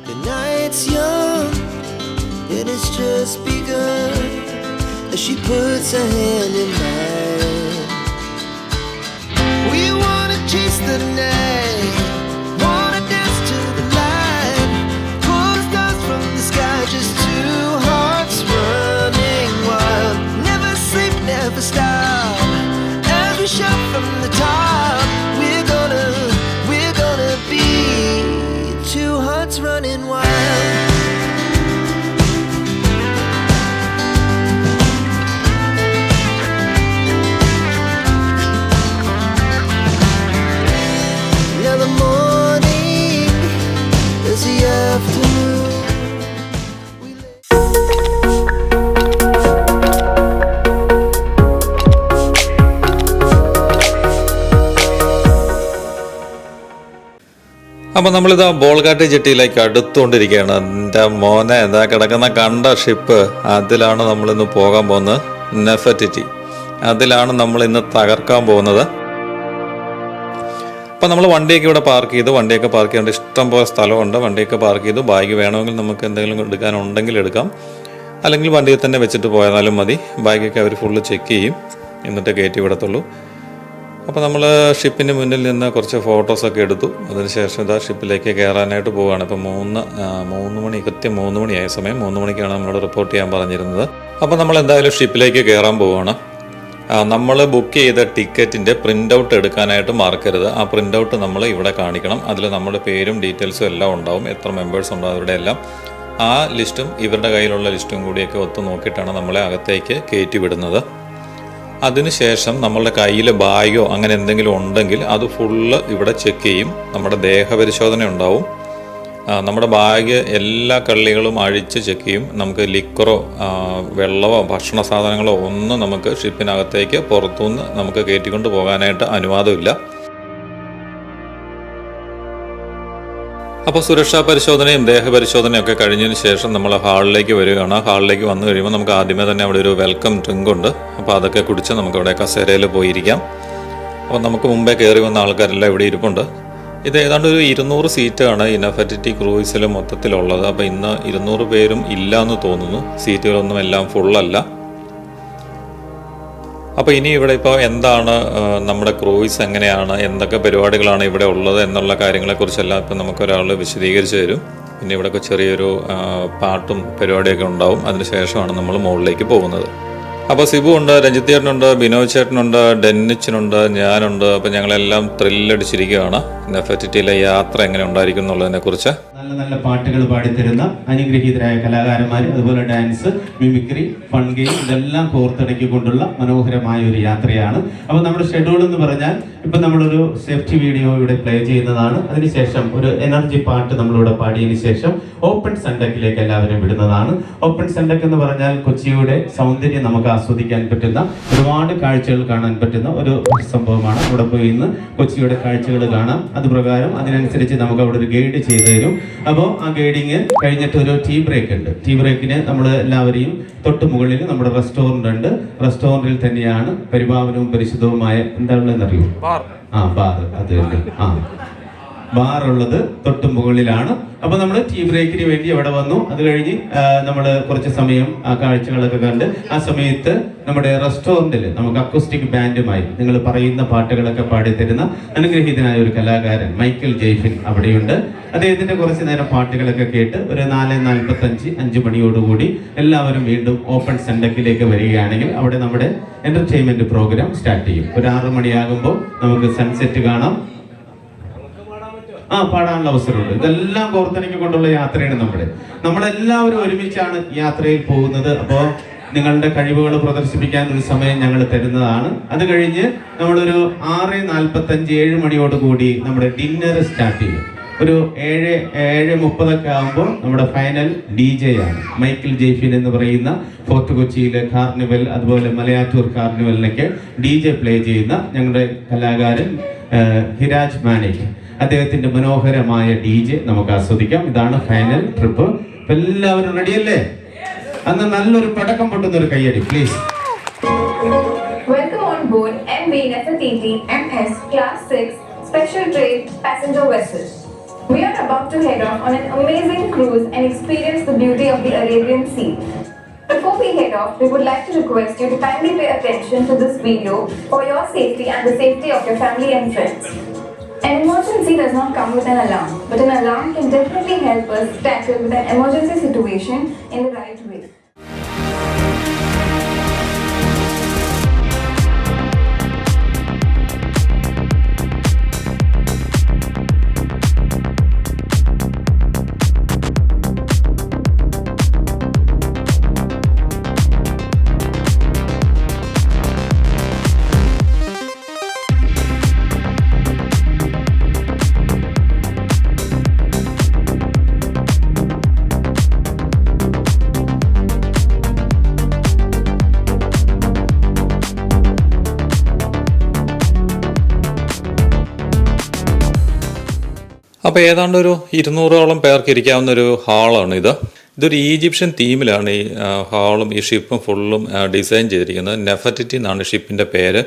The night's young and it's just begun as she puts her hand in mine. We wanna chase the night, wanna dance to the light, pull stars from the sky, just two hearts running wild. Never sleep, never stop, as we shout from the top. We're gonna be two hearts running wild. Now the morning is the afternoon. അപ്പോൾ നമ്മളിതാ ബോൾഗാട്ടി ജെട്ടിയിലേക്ക് അടുത്തുകൊണ്ടിരിക്കുകയാണ്. എൻ്റെ മോനെ എന്താ കിടക്കുന്ന കണ്ട ship, അതിലാണ് നമ്മളിന്ന് പോകാൻ പോകുന്നത്. നെഫർട്ടിറ്റി, അതിലാണ് നമ്മളിന്ന് തകർക്കാൻ പോകുന്നത്. അപ്പോൾ നമ്മൾ വണ്ടിയൊക്കെ ഇവിടെ പാർക്ക് ചെയ്തു. വണ്ടിയൊക്കെ പാർക്ക് ചെയ്യേണ്ട ഇഷ്ടം പോലെ സ്ഥലമുണ്ട്. വണ്ടിയൊക്കെ പാർക്ക് ചെയ്തു. ബാഗ് വേണമെങ്കിൽ നമുക്ക് എന്തെങ്കിലും എടുക്കാനുണ്ടെങ്കിൽ എടുക്കാം, അല്ലെങ്കിൽ വണ്ടിയിൽ തന്നെ വെച്ചിട്ട് പോയാലും മതി. ബാഗൊക്കെ അവർ ഫുള്ള് ചെക്ക് ചെയ്യും, എന്നിട്ട് കയറ്റി വിടത്തുള്ളൂ. അപ്പോൾ നമ്മൾ ഷിപ്പിന് മുന്നിൽ നിന്ന് കുറച്ച് ഫോട്ടോസൊക്കെ എടുത്തു. അതിനുശേഷം ഇതാ ഷിപ്പിലേക്ക് കയറാനായിട്ട് പോവുകയാണ്. ഇപ്പോൾ കൃത്യം 3 മണിയായ സമയം. 3 മണിക്കാണ് നമ്മളോട് റിപ്പോർട്ട് ചെയ്യാൻ പറഞ്ഞിരുന്നത്. അപ്പോൾ നമ്മൾ എന്തായാലും ഷിപ്പിലേക്ക് കയറാൻ പോവുകയാണ്. നമ്മൾ ബുക്ക് ചെയ്ത ടിക്കറ്റിൻ്റെ പ്രിൻ്റ് ഔട്ട് എടുക്കാനായിട്ട് മറക്കരുത്. ആ പ്രിൻ്റ് ഔട്ട് നമ്മൾ ഇവിടെ കാണിക്കണം. അതിൽ നമ്മുടെ പേരും ഡീറ്റെയിൽസും എല്ലാം ഉണ്ടാവും, എത്ര മെമ്പേഴ്സ് ഉണ്ടോ അവരുടെ എല്ലാം. ആ ലിസ്റ്റും ഇവരുടെ കയ്യിലുള്ള ലിസ്റ്റും കൂടിയൊക്കെ ഒത്തു നോക്കിയിട്ടാണ് നമ്മളെ അകത്തേക്ക് കയറ്റി വിടുന്നത്. അതിനുശേഷം നമ്മളുടെ കയ്യിൽ ബാഗോ അങ്ങനെ എന്തെങ്കിലും ഉണ്ടെങ്കിൽ അത് ഫുള്ള് ഇവിടെ ചെക്ക് ചെയ്യും. നമ്മുടെ ദേഹപരിശോധന ഉണ്ടാവും. നമ്മുടെ ബാഗ് എല്ലാ കള്ളികളും അഴിച്ച് ചെക്ക് ചെയ്യും. നമുക്ക് ലിക്കറോ വെള്ളമോ ഭക്ഷണ സാധനങ്ങളോ ഒന്നും നമുക്ക് ഷിപ്പിനകത്തേക്ക് പുറത്തുനിന്ന് നമുക്ക് കയറ്റിക്കൊണ്ട് പോകാനായിട്ട് അനുവാദമില്ല. അപ്പോൾ സുരക്ഷാ പരിശോധനയും ദേഹപരിശോധനയും ഒക്കെ കഴിഞ്ഞതിന് ശേഷം നമ്മൾ ഹാളിലേക്ക് വരികയാണ്. ഹാളിലേക്ക് വന്നു കഴിയുമ്പോൾ നമുക്ക് ആദ്യമേ തന്നെ അവിടെ ഒരു വെൽക്കം ഡ്രിങ്ക് ഉണ്ട്. അപ്പോൾ അതൊക്കെ കുടിച്ച് നമുക്ക് അവിടെ കസേരയിൽ പോയിരിക്കാം. അപ്പോൾ നമുക്ക് മുമ്പേ കയറി വന്ന ആൾക്കാരെല്ലാം ഇവിടെ ഇരിപ്പുണ്ട്. ഇത് ഏതാണ്ട് ഒരു 200 സീറ്റാണ് ഈ നെഫർട്ടിറ്റി ക്രൂയിസിൽ മൊത്തത്തിലുള്ളത്. അപ്പോൾ ഇന്ന് 200 പേരും ഇല്ല എന്ന് തോന്നുന്നു. സീറ്റുകളൊന്നും എല്ലാം ഫുള്ളല്ല. അപ്പോൾ ഇനി ഇവിടെ ഇപ്പോൾ എന്താണ് നമ്മുടെ ക്രൂയിസ്, എങ്ങനെയാണ്, എന്തൊക്കെ പരിപാടികളാണ് ഇവിടെ ഉള്ളത് എന്നുള്ള കാര്യങ്ങളെക്കുറിച്ചെല്ലാം ഇപ്പം നമുക്കൊരാൾ വിശദീകരിച്ച് തരും. പിന്നെ ഇവിടെയൊക്കെ ചെറിയൊരു പാട്ടും പരിപാടിയൊക്കെ ഉണ്ടാവും. അതിനുശേഷമാണ് നമ്മൾ മുകളിലേക്ക് പോകുന്നത്. അപ്പോൾ സിബു ഉണ്ട്, രഞ്ജിത്ത് ചേട്ടനുണ്ട്, ബിനോയ് ചേട്ടനുണ്ട്, ഡെന്നിച്ചനുണ്ട്, ഞാനുണ്ട്. അപ്പോൾ ഞങ്ങളെല്ലാം ത്രില്ലടിച്ചിരിക്കുകയാണ് നെഫർട്ടിറ്റിയിലെ യാത്ര എങ്ങനെ ഉണ്ടായിരിക്കും എന്നുള്ളതിനെക്കുറിച്ച്. നല്ല നല്ല പാട്ടുകൾ പാടിത്തരുന്ന അനുഗ്രഹീതരായ കലാകാരന്മാർ, അതുപോലെ ഡാൻസ്, മിമിക്രി, ഫൺ ഗെയിം, ഇതെല്ലാം കോർത്തിണക്കിക്കൊണ്ടുള്ള മനോഹരമായ ഒരു യാത്രയാണ്. അപ്പോൾ നമ്മുടെ ഷെഡ്യൂൾ എന്ന് പറഞ്ഞാൽ ഇപ്പം നമ്മളൊരു സേഫ്റ്റി വീഡിയോ ഇവിടെ പ്ലേ ചെയ്യുന്നതാണ്. അതിനുശേഷം ഒരു എനർജി പാട്ട് നമ്മളിവിടെ പാടിയതിന് ശേഷം ഓപ്പൺ സൺഡക്കിലേക്ക് എല്ലാവരും വിടുന്നതാണ്. ഓപ്പൺ സൺഡക്ക് എന്ന് പറഞ്ഞാൽ കൊച്ചിയുടെ സൗന്ദര്യം നമുക്ക് ആസ്വദിക്കാൻ പറ്റുന്ന, ഒരുപാട് കാഴ്ചകൾ കാണാൻ പറ്റുന്ന ഒരു സംഭവമാണ്. അവിടെ പോയി ഇന്ന് കൊച്ചിയുടെ കാഴ്ചകൾ കാണാം. അതുപ്രകാരം അതിനനുസരിച്ച് നമുക്ക് അവിടെ ഒരു ഗൈഡ് ചെയ്തു തരും. അപ്പോൾ ആ ഗൈഡിങ് കഴിഞ്ഞിട്ട് ഒരു ടീ ബ്രേക്ക് ഉണ്ട്. ടീ ബ്രേക്കിന് നമ്മൾ എല്ലാവരെയും തൊട്ട് മുകളിൽ നമ്മുടെ റെസ്റ്റോറൻ്റ് ഉണ്ട്. റെസ്റ്റോറൻറ്റിൽ തന്നെയാണ് പരിപാവനവും പരിശുദ്ധവുമായ എന്താണെന്നറിയോ? ബാർ. അത് ബാർ ഉള്ളത് തൊട്ട് മുകളിലാണ്. അപ്പോൾ നമ്മൾ ടീ ബ്രേക്കിന് വേണ്ടി അവിടെ വന്നു. അത് കഴിഞ്ഞ് നമ്മൾ കുറച്ച് സമയം ആ കാഴ്ചകളൊക്കെ കണ്ട് ആ സമയത്ത് നമ്മുടെ റെസ്റ്റോറൻറ്റിൽ നമുക്ക് അക്കോസ്റ്റിക് ബാൻഡുമായി നിങ്ങൾ പറയുന്ന പാട്ടുകളൊക്കെ പാടിത്തരുന്ന അനുഗ്രഹീതനായ ഒരു കലാകാരൻ മൈക്കൽ ജെയ്ഫിൻ അവിടെയുണ്ട്. അദ്ദേഹത്തിൻ്റെ കുറച്ച് നേരം പാട്ടുകളൊക്കെ കേട്ട് ഒരു 4:45 5 മണിയോടുകൂടി എല്ലാവരും വീണ്ടും ഓപ്പൺ സൺഡക്കിലേക്ക് വരികയാണെങ്കിൽ അവിടെ നമ്മുടെ എൻ്റർടൈൻമെൻറ്റ് പ്രോഗ്രാം സ്റ്റാർട്ട് ചെയ്യും. ഒരു 6 മണിയാകുമ്പോൾ നമുക്ക് സൺസെറ്റ് കാണാം. പാടാനുള്ള അവസരമുണ്ട്. ഇതെല്ലാം കോർത്തിണക്കിക്കൊണ്ടുള്ള യാത്രയാണ് നമ്മളെല്ലാവരും ഒരുമിച്ചാണ് യാത്രയിൽ പോകുന്നത്. അപ്പോൾ നിങ്ങളുടെ കഴിവുകൾ പ്രദർശിപ്പിക്കാൻ ഒരു സമയം ഞങ്ങൾ തരുന്നതാണ്. അത് കഴിഞ്ഞ് നമ്മളൊരു 6:45 7 മണിയോടുകൂടി നമ്മുടെ ഡിന്നർ സ്റ്റാർട്ട് ചെയ്യും. ഒരു 7:30 ആകുമ്പോൾ നമ്മുടെ ഫൈനൽ DJ ആണ് മൈക്കിൾ ജെയ്ഫിൻ എന്ന് പറയുന്ന ഫോർട്ട് കൊച്ചിയിലെ കാർണിവൽ, അതുപോലെ മലയാറ്റൂർ കാർണിവലിനൊക്കെ DJ പ്ലേ ചെയ്യുന്ന ഞങ്ങളുടെ കലാകാരൻ ഹിരാജ് മാനിക്, അദ്ദേഹത്തിന്റെ മനോഹരമായ DJ നമുക്ക് ആസ്വദിക്കാം. ഇതാണ് ഫൈനൽ ട്രിപ്പ്. എല്ലാവരും റെഡിയല്ലേ? അന്ന് നല്ലൊരു പടക്കം പൊട്ടുന്ന ഒരു കയ്യടി please. Welcome on board MV Nefertiti MS Class 6 Special Trade Passenger Vessel. We are about to head off on an amazing cruise and experience the beauty of the Arabian Sea. Before we head off, we would like to request you to kindly pay attention to this video for your safety and the safety of your family and friends. An emergency does not come with an alarm, but an alarm can definitely help us tackle with an emergency situation in the right way. അപ്പോൾ ഏതാണ്ട് ഒരു 200ഓളം പേർക്ക് ഇരിക്കാവുന്ന ഒരു ഹാളാണ് ഇത്. ഇതൊരു Egyptian തീമിലാണ് ഈ ഹാളും ഈ ഷിപ്പും ഫുള്ളും ഡിസൈൻ ചെയ്തിരിക്കുന്നത്. നെഫർട്ടിറ്റി എന്നാണ് ഷിപ്പിൻ്റെ പേര്.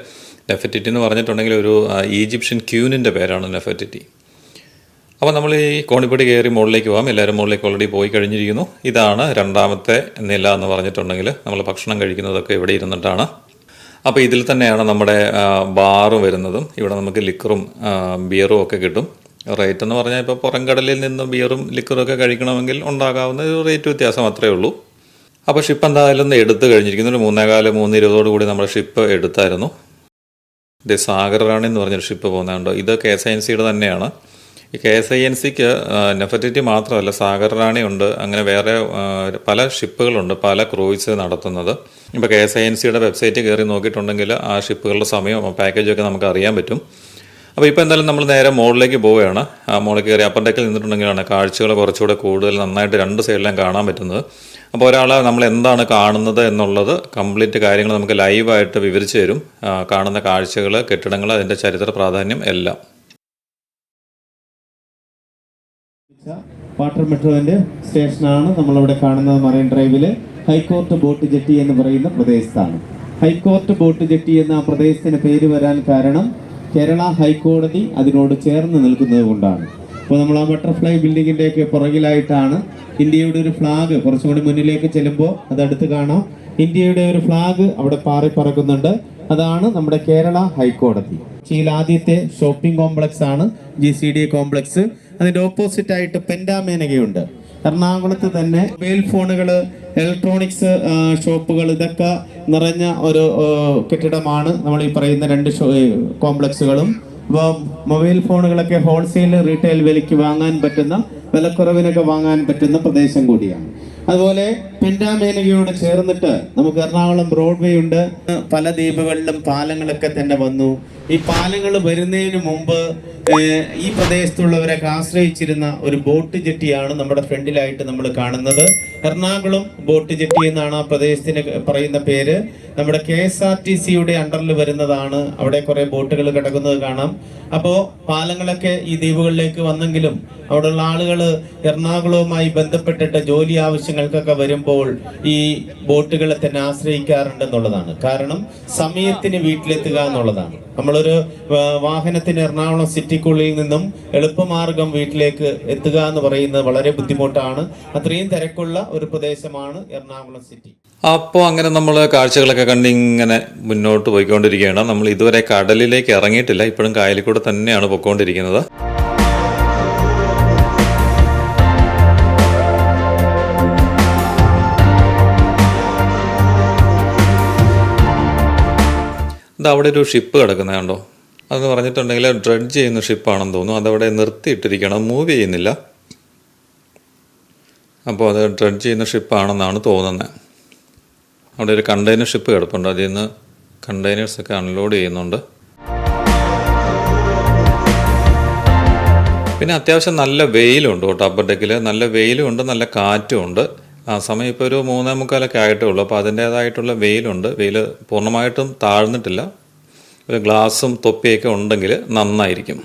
നെഫർട്ടിറ്റി എന്ന് പറഞ്ഞിട്ടുണ്ടെങ്കിൽ ഒരു ഈജിപ്ഷ്യൻ ക്യൂനിൻ്റെ പേരാണ് നെഫർട്ടിറ്റി. അപ്പോൾ നമ്മൾ ഈ കോണിപ്പടി കയറി മുകളിലേക്ക് പോകാം. എല്ലാവരും മുകളിലേക്ക് ഓൾറെഡി പോയി കഴിഞ്ഞിരിക്കുന്നു. ഇതാണ് രണ്ടാമത്തെ നില എന്ന് പറഞ്ഞിട്ടുണ്ടെങ്കിൽ നമ്മൾ ഭക്ഷണം കഴിക്കുന്നതൊക്കെ ഇവിടെ ഇരുന്നിട്ടാണ്. അപ്പോൾ ഇതിൽ തന്നെയാണ് നമ്മുടെ ബാറും വരുന്നതും. ഇവിടെ നമുക്ക് ലിക്കറും ബിയറും ഒക്കെ കിട്ടും. റേറ്റ് എന്ന് പറഞ്ഞാൽ ഇപ്പോൾ പുറംകടലിൽ നിന്ന് ബിയറും ലിക്കറും ഒക്കെ കഴിക്കണമെങ്കിൽ ഉണ്ടാകാവുന്ന ഒരു റേറ്റ് വ്യത്യാസം അത്രയേ ഉള്ളൂ. അപ്പോൾ ഷിപ്പ് എന്തായാലും എടുത്തു കഴിഞ്ഞിരിക്കുന്നു. ഒരു 3:20 കൂടി നമ്മുടെ ഷിപ്പ് എടുത്തായിരുന്നു. ഇത് സാഗർ റാണി എന്ന് പറഞ്ഞൊരു ഷിപ്പ് പോകുന്നുണ്ട്. ഇത് KSINCയുടെ തന്നെയാണ്. ഈ KSINCക്ക് നെഫർട്ടിറ്റി മാത്രമല്ല, സാഗർ റാണി ഉണ്ട്. അങ്ങനെ വേറെ പല ഷിപ്പുകളുണ്ട്, പല ക്രൂയിസ് നടത്തുന്നത്. ഇപ്പോൾ KSINCയുടെ വെബ്സൈറ്റിൽ കയറി നോക്കിയിട്ടുണ്ടെങ്കിൽ ആ ഷിപ്പുകളുടെ സമയം പാക്കേജൊക്കെ നമുക്ക് അറിയാൻ പറ്റും. അപ്പോൾ ഇപ്പോൾ എന്തായാലും നമ്മൾ നേരെ മുകളിലേക്ക് പോവുകയാണ്. ആ മുകളിൽ കയറി അപ്പർ ഡെക്കിൽ നിന്നിട്ടുണ്ടെങ്കിലാണ് കാഴ്ചകൾ കുറച്ചുകൂടെ കൂടുതൽ നന്നായിട്ട് രണ്ട് സൈഡിലും കാണാൻ പറ്റുന്നത്. അപ്പോൾ ഒരാൾ നമ്മൾ എന്താണ് കാണുന്നത് എന്നുള്ളത് കംപ്ലീറ്റ് കാര്യങ്ങൾ നമുക്ക് ലൈവായിട്ട് വിവരിച്ചു തരും. കാണുന്ന കാഴ്ചകൾ, കെട്ടിടങ്ങൾ, അതിൻ്റെ ചരിത്ര പ്രാധാന്യം എല്ലാം. വാട്ടർ മെട്രോവിൻ്റെ സ്റ്റേഷനാണ് നമ്മളിവിടെ കാണുന്നത്. മറൈൻ ഡ്രൈവില് ഹൈക്കോർട്ട് ബോട്ട് ജെട്ടി എന്ന് പറയുന്ന പ്രദേശത്താണ്. ഹൈക്കോർട്ട് ബോട്ട് ജെട്ടി എന്ന ആ പ്രദേശത്തിന് പേര് വരാൻ കാരണം കേരള ഹൈക്കോടതി അതിനോട് ചേർന്ന് നിൽക്കുന്നത് കൊണ്ടാണ്. അപ്പോൾ നമ്മൾ ആ ബട്ടർഫ്ലൈ ബിൽഡിങ്ങിൻ്റെയൊക്കെ പുറകിലായിട്ടാണ് ഇന്ത്യയുടെ ഒരു ഫ്ലാഗ്. കുറച്ചും കൂടി മുന്നിലേക്ക് ചെല്ലുമ്പോൾ അതടുത്ത് കാണാം. ഇന്ത്യയുടെ ഒരു ഫ്ലാഗ് അവിടെ പാറി പറക്കുന്നുണ്ട്. അതാണ് നമ്മുടെ കേരള ഹൈക്കോടതി. കൊച്ചിയിൽ ആദ്യത്തെ ഷോപ്പിംഗ് കോംപ്ലക്സ് ആണ് GCDA കോംപ്ലക്സ്. അതിൻ്റെ ഓപ്പോസിറ്റ് ആയിട്ട് പെൻഡാമേനകയുണ്ട്. എറണാകുളത്ത് തന്നെ മൊബൈൽ ഫോണുകൾ, ഇലക്ട്രോണിക്സ് ഷോപ്പുകൾ, ഇതൊക്കെ നിറഞ്ഞ ഒരു കെട്ടിടമാണ് നമ്മൾ ഈ പറയുന്ന രണ്ട് കോംപ്ലക്സുകളും. അപ്പോൾ മൊബൈൽ ഫോണുകളൊക്കെ ഹോൾസെയിൽ, റീറ്റെയിൽ വിലയ്ക്ക് വാങ്ങാൻ പറ്റുന്ന, വിലക്കുറവിനൊക്കെ വാങ്ങാൻ പറ്റുന്ന പ്രദേശം കൂടിയാണ്. അതുപോലെ പെൻഡാമേനകയോട് ചേർന്നിട്ട് നമുക്ക് എറണാകുളം ബ്രോഡ്വേ ഉണ്ട്. പല ദ്വീപുകളിലും പാലങ്ങളൊക്കെ തന്നെ വന്നു. ഈ പാലങ്ങൾ വരുന്നതിന് മുമ്പ് ഈ പ്രദേശത്തുള്ളവരൊക്കെ ആശ്രയിച്ചിരുന്ന ഒരു ബോട്ട് ജെട്ടിയാണ് നമ്മുടെ ഫ്രണ്ടിലായിട്ട് നമ്മൾ കാണുന്നത്. എറണാകുളം ബോട്ട് ജെട്ടി എന്നാണ് ആ പ്രദേശത്തിന് പറയുന്ന പേര്. നമ്മുടെ KSRTCയുടെ അണ്ടറിൽ വരുന്നതാണ്. അവിടെ കുറെ ബോട്ടുകൾ കിടക്കുന്നത് കാണാം. അപ്പോൾ പാലങ്ങളൊക്കെ ഈ ദ്വീപുകളിലേക്ക് വന്നെങ്കിലും അവിടെയുള്ള ആളുകൾ എറണാകുളവുമായി ബന്ധപ്പെട്ടിട്ട് ജോലി ആവശ്യങ്ങൾക്കൊക്കെ വരുമ്പോൾ ഈ ബോട്ടുകളെ തന്നെ ആശ്രയിക്കാറുണ്ടെന്നുള്ളതാണ്. കാരണം സമയത്തിന് വീട്ടിലെത്തുക എന്നുള്ളതാണ്. നമ്മളൊരു വാഹനത്തിന് എറണാകുളം സിറ്റിക്കുള്ളിൽ നിന്നും എളുപ്പമാർഗം വീട്ടിലേക്ക് എത്തുക എന്ന് പറയുന്നത് വളരെ ബുദ്ധിമുട്ടാണ്. അത്രയും തിരക്കുള്ള ഒരു പ്രദേശമാണ് എറണാകുളം സിറ്റി. അപ്പോൾ അങ്ങനെ നമ്മൾ കാഴ്ചകളൊക്കെ കണ്ട് ഇങ്ങനെ മുന്നോട്ട് പോയിക്കൊണ്ടിരിക്കുകയാണ്. നമ്മൾ ഇതുവരെ കടലിലേക്ക് ഇറങ്ങിയിട്ടില്ല. ഇപ്പോഴും കായലിൽ കൂടെ തന്നെയാണ് പോയിക്കൊണ്ടിരിക്കുന്നത്. ഇത് അവിടെ ഒരു ഷിപ്പ് കിടക്കുന്നത് കണ്ടോ? അതെന്ന് പറഞ്ഞിട്ടുണ്ടെങ്കിൽ ഡ്രഡ്ജ് ചെയ്യുന്ന ഷിപ്പാണെന്ന് തോന്നുന്നു. അതവിടെ നിർത്തിയിട്ടിരിക്കണം, മൂവ് ചെയ്യുന്നില്ല. അപ്പോൾ അത് ഡ്രഡ്ജ് ചെയ്യുന്ന ഷിപ്പാണെന്നാണ് തോന്നുന്നത്. അവിടെ ഒരു കണ്ടെയ്നർ ഷിപ്പ് കിടപ്പുണ്ട്. അതിൽ നിന്ന് കണ്ടെയ്നേഴ്സൊക്കെ അൺലോഡ് ചെയ്യുന്നുണ്ട്. പിന്നെ അത്യാവശ്യം നല്ല വെയിലുണ്ട് കേട്ടോ. അപ്പർ ഡെക്കിൽ നല്ല വെയിലുണ്ട്, നല്ല കാറ്റുമുണ്ട്. ആ സമയം ഇപ്പോൾ ഒരു 3:45 ആയിട്ടേ ഉള്ളൂ. അപ്പോൾ അതിൻ്റേതായിട്ടുള്ള വെയിലുണ്ട്. വെയിൽ പൂർണ്ണമായിട്ടും താഴ്ന്നിട്ടില്ല. ഒരു ഗ്ലാസും തൊപ്പിയൊക്കെ ഉണ്ടെങ്കിൽ നന്നായിരിക്കും.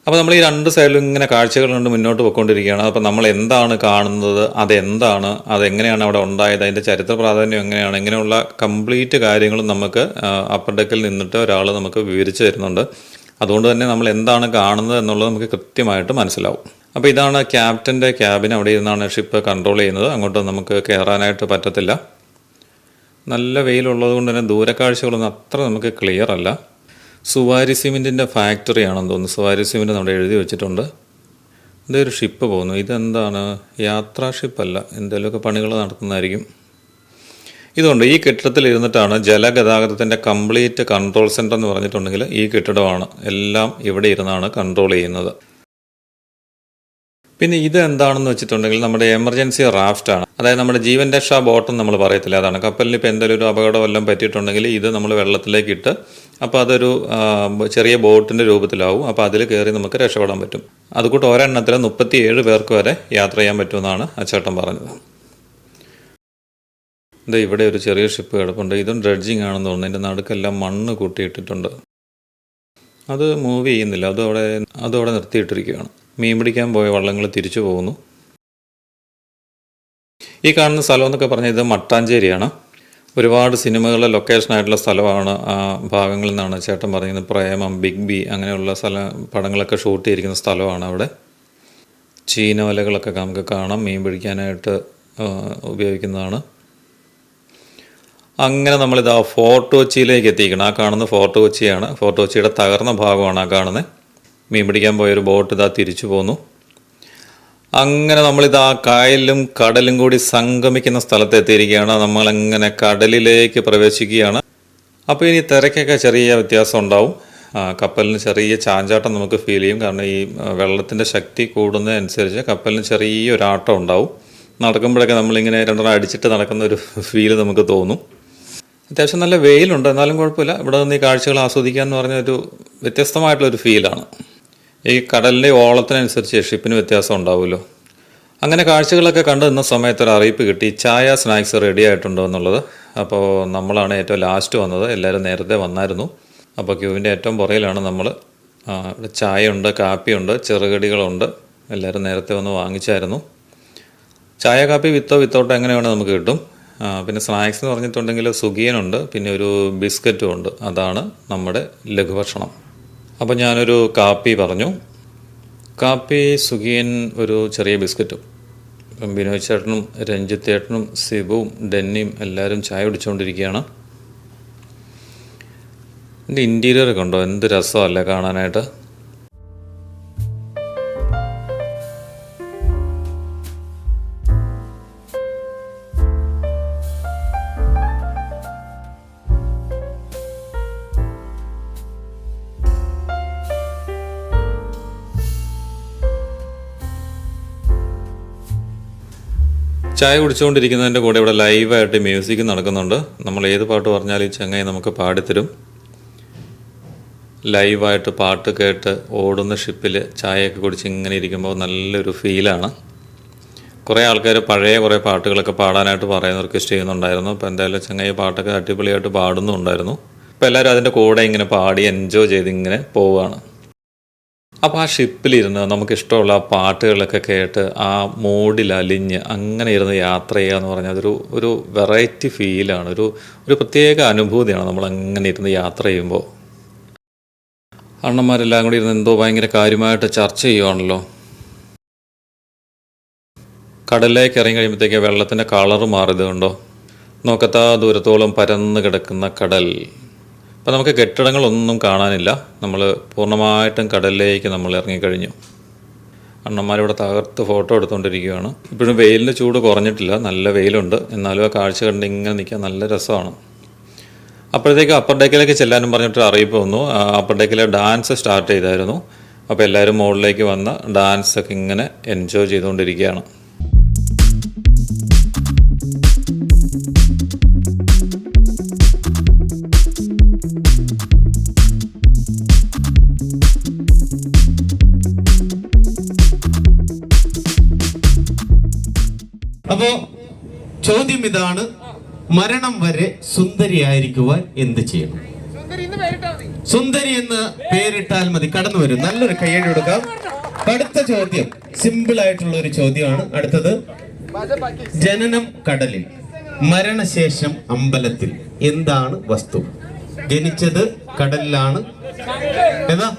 അപ്പോൾ നമ്മൾ ഈ രണ്ട് സൈഡിലും ഇങ്ങനെ കാഴ്ചകൾ കണ്ട് മുന്നോട്ട് പോയിക്കൊണ്ടിരിക്കുകയാണ്. അപ്പോൾ നമ്മൾ എന്താണ് കാണുന്നത്, അതെന്താണ്, അതെങ്ങനെയാണ് അവിടെ ഉണ്ടായത്, അതിൻ്റെ ചരിത്ര പ്രാധാന്യം എങ്ങനെയാണ്, ഇങ്ങനെയുള്ള കംപ്ലീറ്റ് കാര്യങ്ങളും നമുക്ക് അപ്പർ ഡെക്കിൽ നിന്നിട്ട് ഒരാൾ നമുക്ക് വിവരിച്ചു തരുന്നുണ്ട്. അതുകൊണ്ട് തന്നെ നമ്മൾ എന്താണ് കാണുന്നത് എന്നുള്ളത് നമുക്ക് കൃത്യമായിട്ട് മനസ്സിലാവും. അപ്പോൾ ഇതാണ് ക്യാപ്റ്റൻ്റെ ക്യാബിൻ. അവിടെ ഇരുന്നാണ് ഷിപ്പ് കൺട്രോൾ ചെയ്യുന്നത്. അങ്ങോട്ട് നമുക്ക് കയറാനായിട്ട് പറ്റത്തില്ല. നല്ല വെയിലുള്ളത് കൊണ്ട് തന്നെ ദൂരക്കാഴ്ചകളൊന്നും അത്ര നമുക്ക് ക്ലിയർ അല്ല. സുവാരി സിമെൻറ്റിൻ്റെ ഫാക്ടറിയാണെന്ന് തോന്നുന്നു. സുവാരി സിമെൻറ്റ് നമ്മുടെ എഴുതി വെച്ചിട്ടുണ്ട്. ഇതൊരു ഷിപ്പ് പോകുന്നു. ഇതെന്താണ്? യാത്രാ ഷിപ്പല്ല, എന്തെങ്കിലുമൊക്കെ പണികൾ നടത്തുന്നതായിരിക്കും. ഇതുകൊണ്ട് ഈ കെട്ടിടത്തിൽ ഇരുന്നിട്ടാണ് ജലഗതാഗതത്തിൻ്റെ കംപ്ലീറ്റ് കൺട്രോൾ സെൻറ്റർ എന്ന് പറഞ്ഞിട്ടുണ്ടെങ്കിൽ ഈ കെട്ടിടമാണ്. എല്ലാം ഇവിടെ ഇരുന്നാണ് കൺട്രോൾ ചെയ്യുന്നത്. പിന്നെ ഇത് എന്താണെന്ന് വെച്ചിട്ടുണ്ടെങ്കിൽ നമ്മുടെ എമർജൻസി റാഫ്റ്റാണ്. അതായത് നമ്മുടെ ജീവൻ രക്ഷാ ബോട്ടെന്ന് നമ്മൾ പറയത്തില്ല, അതാണ്. കപ്പലിന് ഇപ്പോൾ എന്തെങ്കിലും ഒരു അപകടം വല്ലതും പറ്റിയിട്ടുണ്ടെങ്കിൽ ഇത് നമ്മൾ വെള്ളത്തിലേക്ക് ഇട്ട് അപ്പോൾ അതൊരു ചെറിയ ബോട്ടിൻ്റെ രൂപത്തിലാവും. അപ്പോൾ അതിൽ കയറി നമുക്ക് രക്ഷപ്പെടാൻ പറ്റും. അതുകൂട്ട് ഒരെണ്ണത്തിൽ 37 പേർക്ക് വരെ യാത്ര ചെയ്യാൻ പറ്റുമെന്നാണ് ആ ചേട്ടൻ പറഞ്ഞത്. ഇത് ഇവിടെ ഒരു ചെറിയ ഷിപ്പ് കിടപ്പുണ്ട്. ഇതും ഡ്രഡ്ജിങ് ആണെന്ന് തോന്നുന്നു. ഇതിൻ്റെ നടുക്കെല്ലാം മണ്ണ് കൂട്ടിയിട്ടിട്ടുണ്ട്. അത് മൂവ് ചെയ്യുന്നില്ല, അതവിടെ നിർത്തിയിട്ടിരിക്കുകയാണ്. മീൻ പിടിക്കാൻ പോയ വള്ളങ്ങൾ തിരിച്ചു പോകുന്നു. ഈ കാണുന്ന സ്ഥലം എന്നൊക്കെ പറഞ്ഞാൽ ഇത് മട്ടാഞ്ചേരിയാണ്. ഒരുപാട് സിനിമകളുടെ ലൊക്കേഷനായിട്ടുള്ള സ്ഥലമാണ്. ആ ഭാഗങ്ങളിൽ നിന്നാണ് ചേട്ടൻ പറഞ്ഞത്. പ്രേമം, ബിഗ് ബി അങ്ങനെയുള്ള പടങ്ങളൊക്കെ ഷൂട്ട് ചെയ്തിരിക്കുന്ന സ്ഥലമാണ് അവിടെ. ചീനവലകളൊക്കെ നമുക്ക് കാണാം, മീൻ പിടിക്കാനായിട്ട് ഉപയോഗിക്കുന്നതാണ്. അങ്ങനെ നമ്മളിത് ആ ഫോർട്ട് കൊച്ചിയിലേക്ക് എത്തിക്കണം. ആ കാണുന്ന ഫോർട്ട് കൊച്ചിയാണ്. ഫോർട്ട് കൊച്ചിയുടെ തകർന്ന ഭാഗമാണ് ആ കാണുന്നത്. മീൻ പിടിക്കാൻ പോയൊരു ബോട്ട് ഇതാ തിരിച്ചു പോന്നു. അങ്ങനെ നമ്മളിത് ആ കായലും കടലും കൂടി സംഗമിക്കുന്ന സ്ഥലത്ത് എത്തിയിരിക്കുകയാണ്. നമ്മളങ്ങനെ കടലിലേക്ക് പ്രവേശിക്കുകയാണ്. അപ്പോൾ ഇനി തിരക്കൊക്കെ ചെറിയ വ്യത്യാസം ഉണ്ടാവും. കപ്പലിന് ചെറിയ ചാഞ്ചാട്ടം നമുക്ക് ഫീൽ ചെയ്യും. കാരണം ഈ വെള്ളത്തിൻ്റെ ശക്തി കൂടുന്നതനുസരിച്ച് കപ്പലിന് ചെറിയൊരാട്ടം ഉണ്ടാവും. നടക്കുമ്പോഴൊക്കെ നമ്മളിങ്ങനെ രണ്ടെണ്ണം അടിച്ചിട്ട് നടക്കുന്ന ഒരു ഫീല് നമുക്ക് തോന്നും. അത്യാവശ്യം നല്ല വെയിലുണ്ട്, എന്നാലും കുഴപ്പമില്ല. ഇവിടെ നിന്ന് ഈ കാഴ്ചകൾ ആസ്വദിക്കുക എന്ന് പറഞ്ഞൊരു വ്യത്യസ്തമായിട്ടുള്ളൊരു ഫീലാണ്. ഈ കടലിൻ്റെ ഓളത്തിനനുസരിച്ച് ഷിപ്പിന് വ്യത്യാസം ഉണ്ടാവുമല്ലോ. അങ്ങനെ കാഴ്ചകളൊക്കെ കണ്ടു നിന്ന സമയത്ത് ഒരു അറിയിപ്പ് കിട്ടി, ചായ സ്നാക്സ് റെഡി ആയിട്ടുണ്ടോ എന്നുള്ളത്. അപ്പോൾ നമ്മളാണ് ഏറ്റവും ലാസ്റ്റ് വന്നത്. എല്ലാവരും നേരത്തെ വന്നായിരുന്നു. അപ്പോൾ ക്യൂവിൻ്റെ ഏറ്റവും പുറയിലാണ് നമ്മൾ. ഇവിടെ ചായയുണ്ട്, കാപ്പിയുണ്ട്, ചെറുകടികളുണ്ട്. എല്ലാവരും നേരത്തെ വന്ന് വാങ്ങിച്ചായിരുന്നു. ചായ കാപ്പി വിത്തൗട്ട് എങ്ങനെ വേണേൽ നമുക്ക് കിട്ടും. പിന്നെ സ്നാക്സ് എന്ന് പറഞ്ഞിട്ടുണ്ടെങ്കിൽ സുഗിയനുണ്ട്, പിന്നെ ഒരു ബിസ്ക്കറ്റും ഉണ്ട്. അതാണ് നമ്മുടെ ലഘുഭക്ഷണം. അപ്പോൾ ഞാനൊരു കാപ്പി പറഞ്ഞു. കാപ്പി, സുഗിയൻ, ഒരു ചെറിയ ബിസ്ക്കറ്റും. ബിനോയ് ചേട്ടനും രഞ്ജിത്ത് ചേട്ടനും സിബുവും ഡെന്നിയും എല്ലാവരും ചായ കുടിച്ചുകൊണ്ടിരിക്കുകയാണ്. എൻ്റെ ഇൻറ്റീരിയർ കണ്ടോ, എന്ത് രസമല്ലേ കാണാനായിട്ട്. ചായ കുടിച്ചുകൊണ്ടിരിക്കുന്നതിൻ്റെ കൂടെ ഇവിടെ ലൈവായിട്ട് മ്യൂസിക് നടക്കുന്നുണ്ട്. നമ്മൾ ഏത് പാട്ട് പറഞ്ഞാലും ഈ ചങ്ങായി നമുക്ക് പാടിത്തരും. ലൈവായിട്ട് പാട്ട് കേട്ട് ഓടുന്ന ഷിപ്പിൽ ചായയൊക്കെ കുടിച്ച് ഇങ്ങനെ ഇരിക്കുമ്പോൾ നല്ലൊരു ഫീലാണ്. കുറേ ആൾക്കാർ പഴയ കുറേ പാട്ടുകളൊക്കെ പാടാനായിട്ട് പറയുന്ന റിക്വസ്റ്റ് ചെയ്യുന്നുണ്ടായിരുന്നു. അപ്പോൾ എന്തായാലും ചങ്ങായി പാട്ടൊക്കെ അടിപൊളിയായിട്ട് പാടുന്നുണ്ടായിരുന്നു. അപ്പോൾ എല്ലാവരും അതിൻ്റെ കൂടെ ഇങ്ങനെ പാടി എൻജോയ് ചെയ്ത് ഇങ്ങനെ പോവുകയാണ്. അപ്പോൾ ആ ഷിപ്പിലിരുന്ന് നമുക്കിഷ്ടമുള്ള ആ പാട്ടുകളൊക്കെ കേട്ട് ആ മൂഡിൽ അലിഞ്ഞ് അങ്ങനെ ഇരുന്ന് യാത്ര ചെയ്യുക എന്ന് പറഞ്ഞാൽ ഒരു വെറൈറ്റി ഫീലാണ്. ഒരു പ്രത്യേക അനുഭൂതിയാണ് നമ്മൾ അങ്ങനെ ഇരുന്ന് യാത്ര ചെയ്യുമ്പോൾ. അണ്ണന്മാരെല്ലാം കൂടി ഇരുന്ന് എന്തോ ഭയങ്കര കാര്യമായിട്ട് ചർച്ച ചെയ്യുവാണല്ലോ. കടലിലേക്ക് ഇറങ്ങി കഴിയുമ്പോഴത്തേക്ക് വെള്ളത്തിൻ്റെ കളറ് മാറിയത് കണ്ടോ. നോക്കത്താ ദൂരത്തോളം പരന്ന് കിടക്കുന്ന കടൽ. അപ്പോൾ നമുക്ക് കെട്ടിടങ്ങളൊന്നും കാണാനില്ല. നമ്മൾ പൂർണ്ണമായിട്ടും കടലിലേക്ക് നമ്മൾ ഇറങ്ങിക്കഴിഞ്ഞു. അണ്ണന്മാരിവിടെ തകർത്ത് ഫോട്ടോ എടുത്തുകൊണ്ടിരിക്കുകയാണ്. ഇപ്പോഴും വെയിലിൻ്റെ ചൂട് കുറഞ്ഞിട്ടില്ല, നല്ല വെയിലുണ്ട്. എന്നാലും ആ കാഴ്ച കണ്ട് ഇങ്ങനെ നിൽക്കാൻ നല്ല രസമാണ്. അപ്പോഴത്തേക്ക് അപ്പർ ഡെക്കിലേക്ക് ചെല്ലാനും പറഞ്ഞിട്ട് അറിയിപ്പ് വന്നു. അപ്പർ ഡെക്കിലെ ഡാൻസ് സ്റ്റാർട്ട് ചെയ്തായിരുന്നു. അപ്പോൾ എല്ലാവരും മുകളിലേക്ക് വന്ന് ഡാൻസൊക്കെ ഇങ്ങനെ എൻജോയ് ചെയ്തുകൊണ്ടിരിക്കുകയാണ്. അപ്പോ ചോദ്യം ഇതാണ്, മരണം വരെ സുന്ദരിയായിരിക്കുവാൻ എന്ത് ചെയ്യണം? സുന്ദരി എന്ന് പേരിട്ടാൽ മതി. കടന്നു വരും, നല്ലൊരു കയ്യടി കൊടുക്കാം. അടുത്ത ചോദ്യം സിമ്പിൾ ആയിട്ടുള്ള ഒരു ചോദ്യമാണ്. അടുത്തത്, ജനനം കടലിൽ, മരണശേഷം അമ്പലത്തിൽ. എന്താണ് വസ്തു? ജനിച്ചത് കടലിലാണ്, ഏതാ?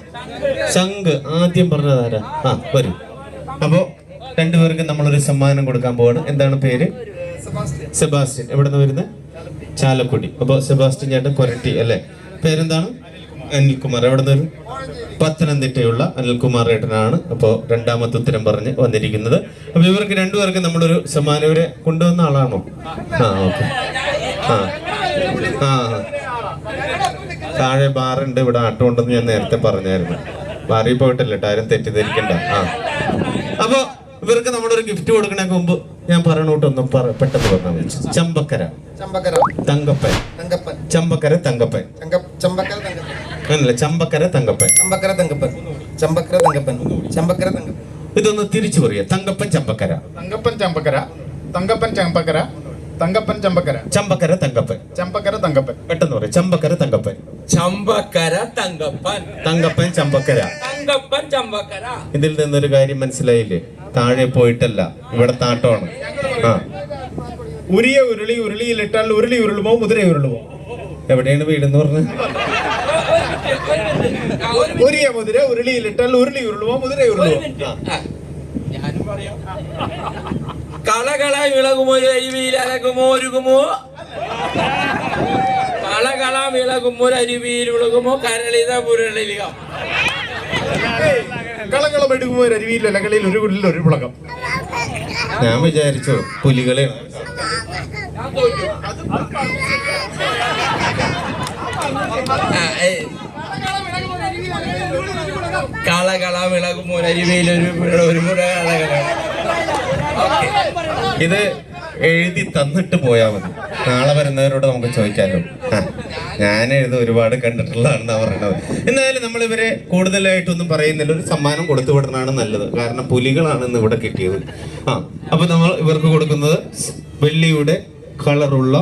ശംഖ് ആദ്യം പറഞ്ഞതാരാ? വരും. അപ്പോൾ രണ്ടുപേർക്ക് നമ്മളൊരു സമ്മാനം കൊടുക്കാൻ പോവാണ്. എന്താണ് പേര്? സെബാസ്റ്റ്യൻ. എവിടെ നിന്ന് വരുന്നത്? ചാലക്കുടി. അപ്പോൾ സെബാസ്റ്റ്യൻ ചേട്ടൻ കൊരട്ടി അല്ലേ? പേരെന്താണ്? അനിൽകുമാർ. എവിടെ നിന്ന് വരും? പത്തനംതിട്ടയുള്ള അനിൽകുമാർ ഏട്ടനാണ്. അപ്പോൾ രണ്ടാമത്തെ ഉത്തരം പറഞ്ഞ് വന്നിരിക്കുന്നത്. അപ്പോൾ ഇവർക്ക് രണ്ടുപേർക്ക് നമ്മളൊരു സമ്മാനം. ഇവരെ കൊണ്ടുവന്ന ആളാണോ? ഓക്കെ. താഴെ ബാറുണ്ട്, ഇവിടെ ആട്ടം ഉണ്ടെന്ന് ഞാൻ നേരത്തെ പറഞ്ഞായിരുന്നു. ബാറിൽ പോയിട്ടല്ല, ആരും തെറ്റിദ്ധരിക്കണ്ട. അപ്പൊ ഇവർക്ക് നമ്മളൊരു ഗിഫ്റ്റ് കൊടുക്കണേക്ക് മുമ്പ് ഞാൻ പറയണോട്ടൊന്നും പെട്ടെന്ന് പറഞ്ഞാൽ മതി. ചമ്പക്കര തങ്കപ്പൻ. ചമ്പക്കര തങ്കപ്പൻ. അങ്ങനല്ല, ചമ്പക്കര തങ്കപ്പൻ. ഇതൊന്ന് തിരിച്ചു പറയാ. തങ്കപ്പൻ ചമ്പക്കര. ചമ്പക്കര തങ്കപ്പൻ. പെട്ടെന്ന് പറയാം. ചമ്പക്കര തങ്കപ്പൻ. ഇതിൽ നിന്നൊരു കാര്യം മനസ്സിലായില്ലേ? താഴെ പോയിട്ടല്ല, ഇവിടെ താട്ടമാണ്. ഉരിയ ഉരുളി ഉരുളിയിലിട്ടാൽ ഉരുളി ഉരുളുമോ മുതിര ഉരുളുമോ? എവിടെയാണ് വീടെന്ന് പറഞ്ഞത്? ഉരിയ മുതിര ഉരുളിയിലിട്ടാൽ ഉരുളി ഉരുളുമോ മുതിര ഉരുളുമോ? കളകള വിളകുമോ അരുവിയിൽ അലകുമോ ഒരുകുമോ? കളകള വിളകുമോ അരുവിയിൽ ഉളകുമോ കരളിത പുരളിക? കളകളം എടുക്കുമോ അരുവിയിൽ അലകളിൽ ഒരു കുള്ളിൽ ഒരു പുളകം. ഞാൻ വിചാരിച്ചു പുലികളെയാണ്. കളകള വിളകുമോ അരുവിയിൽ ഒരു മുറ കളകള. ഇത് എഴുതി തന്നിട്ട് പോയാൽ മതി. നാളെ വരുന്നവരോട് നമുക്ക് ചോദിക്കാമല്ലോ. ഞാൻ എഴുതി ഒരുപാട് കണ്ടിട്ടുള്ളതാണെന്നാണ് പറയുന്നത്. എന്തായാലും നമ്മൾ ഇവരെ കൂടുതലായിട്ടൊന്നും പറയുന്നില്ല. ഒരു സമ്മാനം കൊടുത്തു വിടണതാണ് നല്ലത്. കാരണം പുലികളാണ് ഇന്ന് ഇവിടെ കിട്ടിയത്. അപ്പൊ നമ്മൾ ഇവർക്ക് കൊടുക്കുന്നത് വെള്ളിയുടെ കളറുള്ള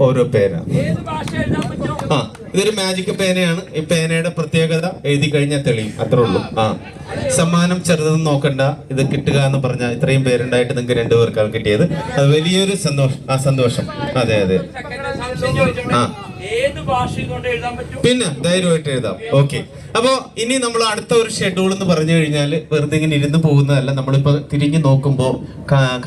ഓരോ പേരാണ്. ഇതൊരു മാജിക് പേനയാണ്. ഈ പേനയുടെ പ്രത്യേകത എഴുതി കഴിഞ്ഞാൽ തെളിയും, അത്രേ ഉള്ളൂ. സമ്മാനം ചെറുതെന്ന് നോക്കണ്ട. ഇത് കിട്ടുക എന്ന് പറഞ്ഞാൽ ഇത്രയും പേരുണ്ടായിട്ട് നിങ്ങൾക്ക് രണ്ടുപേർക്കാണ് കിട്ടിയത്. അത് വലിയൊരു സന്തോഷം. അതെ. പിന്നെ ധൈര്യമായിട്ട് എഴുതാം. ഓക്കെ. അപ്പോ ഇനി നമ്മൾ അടുത്ത ഒരു ഷെഡ്യൂൾ എന്ന് പറഞ്ഞു കഴിഞ്ഞാൽ വെറുതെ ഇങ്ങനെ ഇരുന്ന് പോകുന്നതല്ല. നമ്മളിപ്പോ തിരിഞ്ഞു നോക്കുമ്പോൾ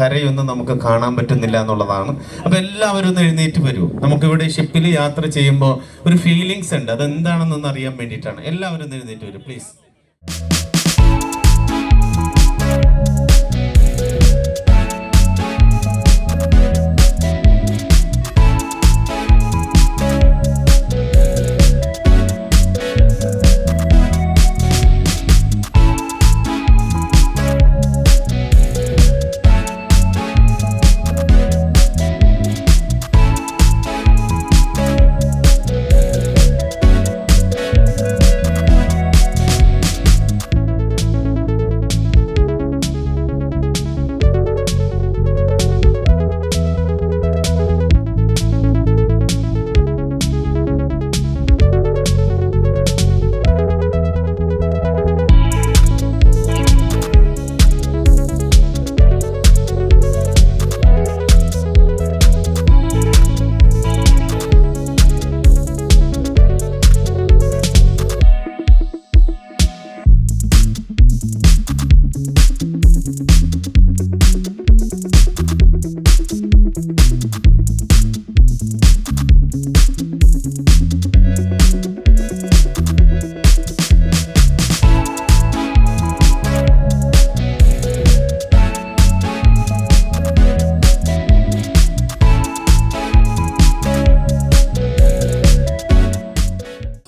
കരയൊന്നും നമുക്ക് കാണാൻ പറ്റുന്നില്ല എന്നുള്ളതാണ്. അപ്പൊ എല്ലാവരും ഒന്ന് എഴുന്നേറ്റ് വരൂ. നമുക്കിവിടെ ഷിപ്പിൽ യാത്ര ചെയ്യുമ്പോൾ ഒരു ഫീലിങ്സ് ഉണ്ട്. അതെന്താണെന്നൊന്ന് അറിയാൻ വേണ്ടിയിട്ടാണ്. എല്ലാവരും ഒന്ന് എഴുന്നേറ്റ് വരും പ്ലീസ്.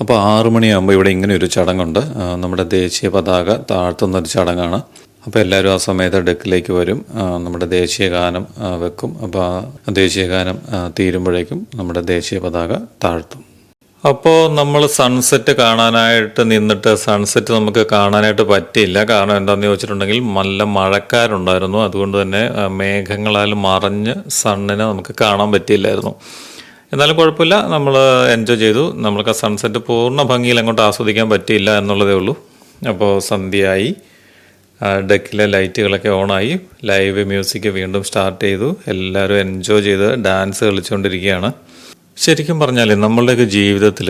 അപ്പോൾ 6 മണിയാകുമ്പോൾ ഇവിടെ ഇങ്ങനെ ഒരു ചടങ്ങുണ്ട്. നമ്മുടെ ദേശീയ പതാക താഴ്ത്തുന്നൊരു ചടങ്ങാണ്. അപ്പോൾ എല്ലാവരും ആ സമയത്ത് ഡെക്കിലേക്ക് വരും. നമ്മുടെ ദേശീയ ഗാനം വെക്കും. അപ്പോൾ ആ ദേശീയ ഗാനം തീരുമ്പോഴേക്കും നമ്മുടെ ദേശീയ പതാക താഴ്ത്തും. അപ്പോൾ നമ്മൾ സൺസെറ്റ് കാണാനായിട്ട് നിന്നിട്ട് സൺസെറ്റ് നമുക്ക് കാണാനായിട്ട് പറ്റിയില്ല. കാരണം എന്താണെന്ന് ചോദിച്ചിട്ടുണ്ടെങ്കിൽ നല്ല മഴക്കാരുണ്ടായിരുന്നു. അതുകൊണ്ട് തന്നെ മേഘങ്ങളാൽ മറഞ്ഞ് സണ്ണിനെ നമുക്ക് കാണാൻ പറ്റിയില്ലായിരുന്നു. എന്നാലും കുഴപ്പമില്ല, നമ്മൾ എൻജോയ് ചെയ്തു. നമ്മൾക്ക് ആ സൺസെറ്റ് പൂർണ്ണ ഭംഗിയിൽ അങ്ങോട്ട് ആസ്വദിക്കാൻ പറ്റിയില്ല എന്നുള്ളതേ ഉള്ളൂ. അപ്പോൾ സന്ധ്യയായി, ഡെക്കിലെ ലൈറ്റുകളൊക്കെ ഓണായി, ലൈവ് മ്യൂസിക് വീണ്ടും സ്റ്റാർട്ട് ചെയ്തു. എല്ലാവരും എൻജോയ് ചെയ്ത് ഡാൻസ് കളിച്ചുകൊണ്ടിരിക്കുകയാണ്. ശരിക്കും പറഞ്ഞാൽ നമ്മളുടെയൊക്കെ ജീവിതത്തിൽ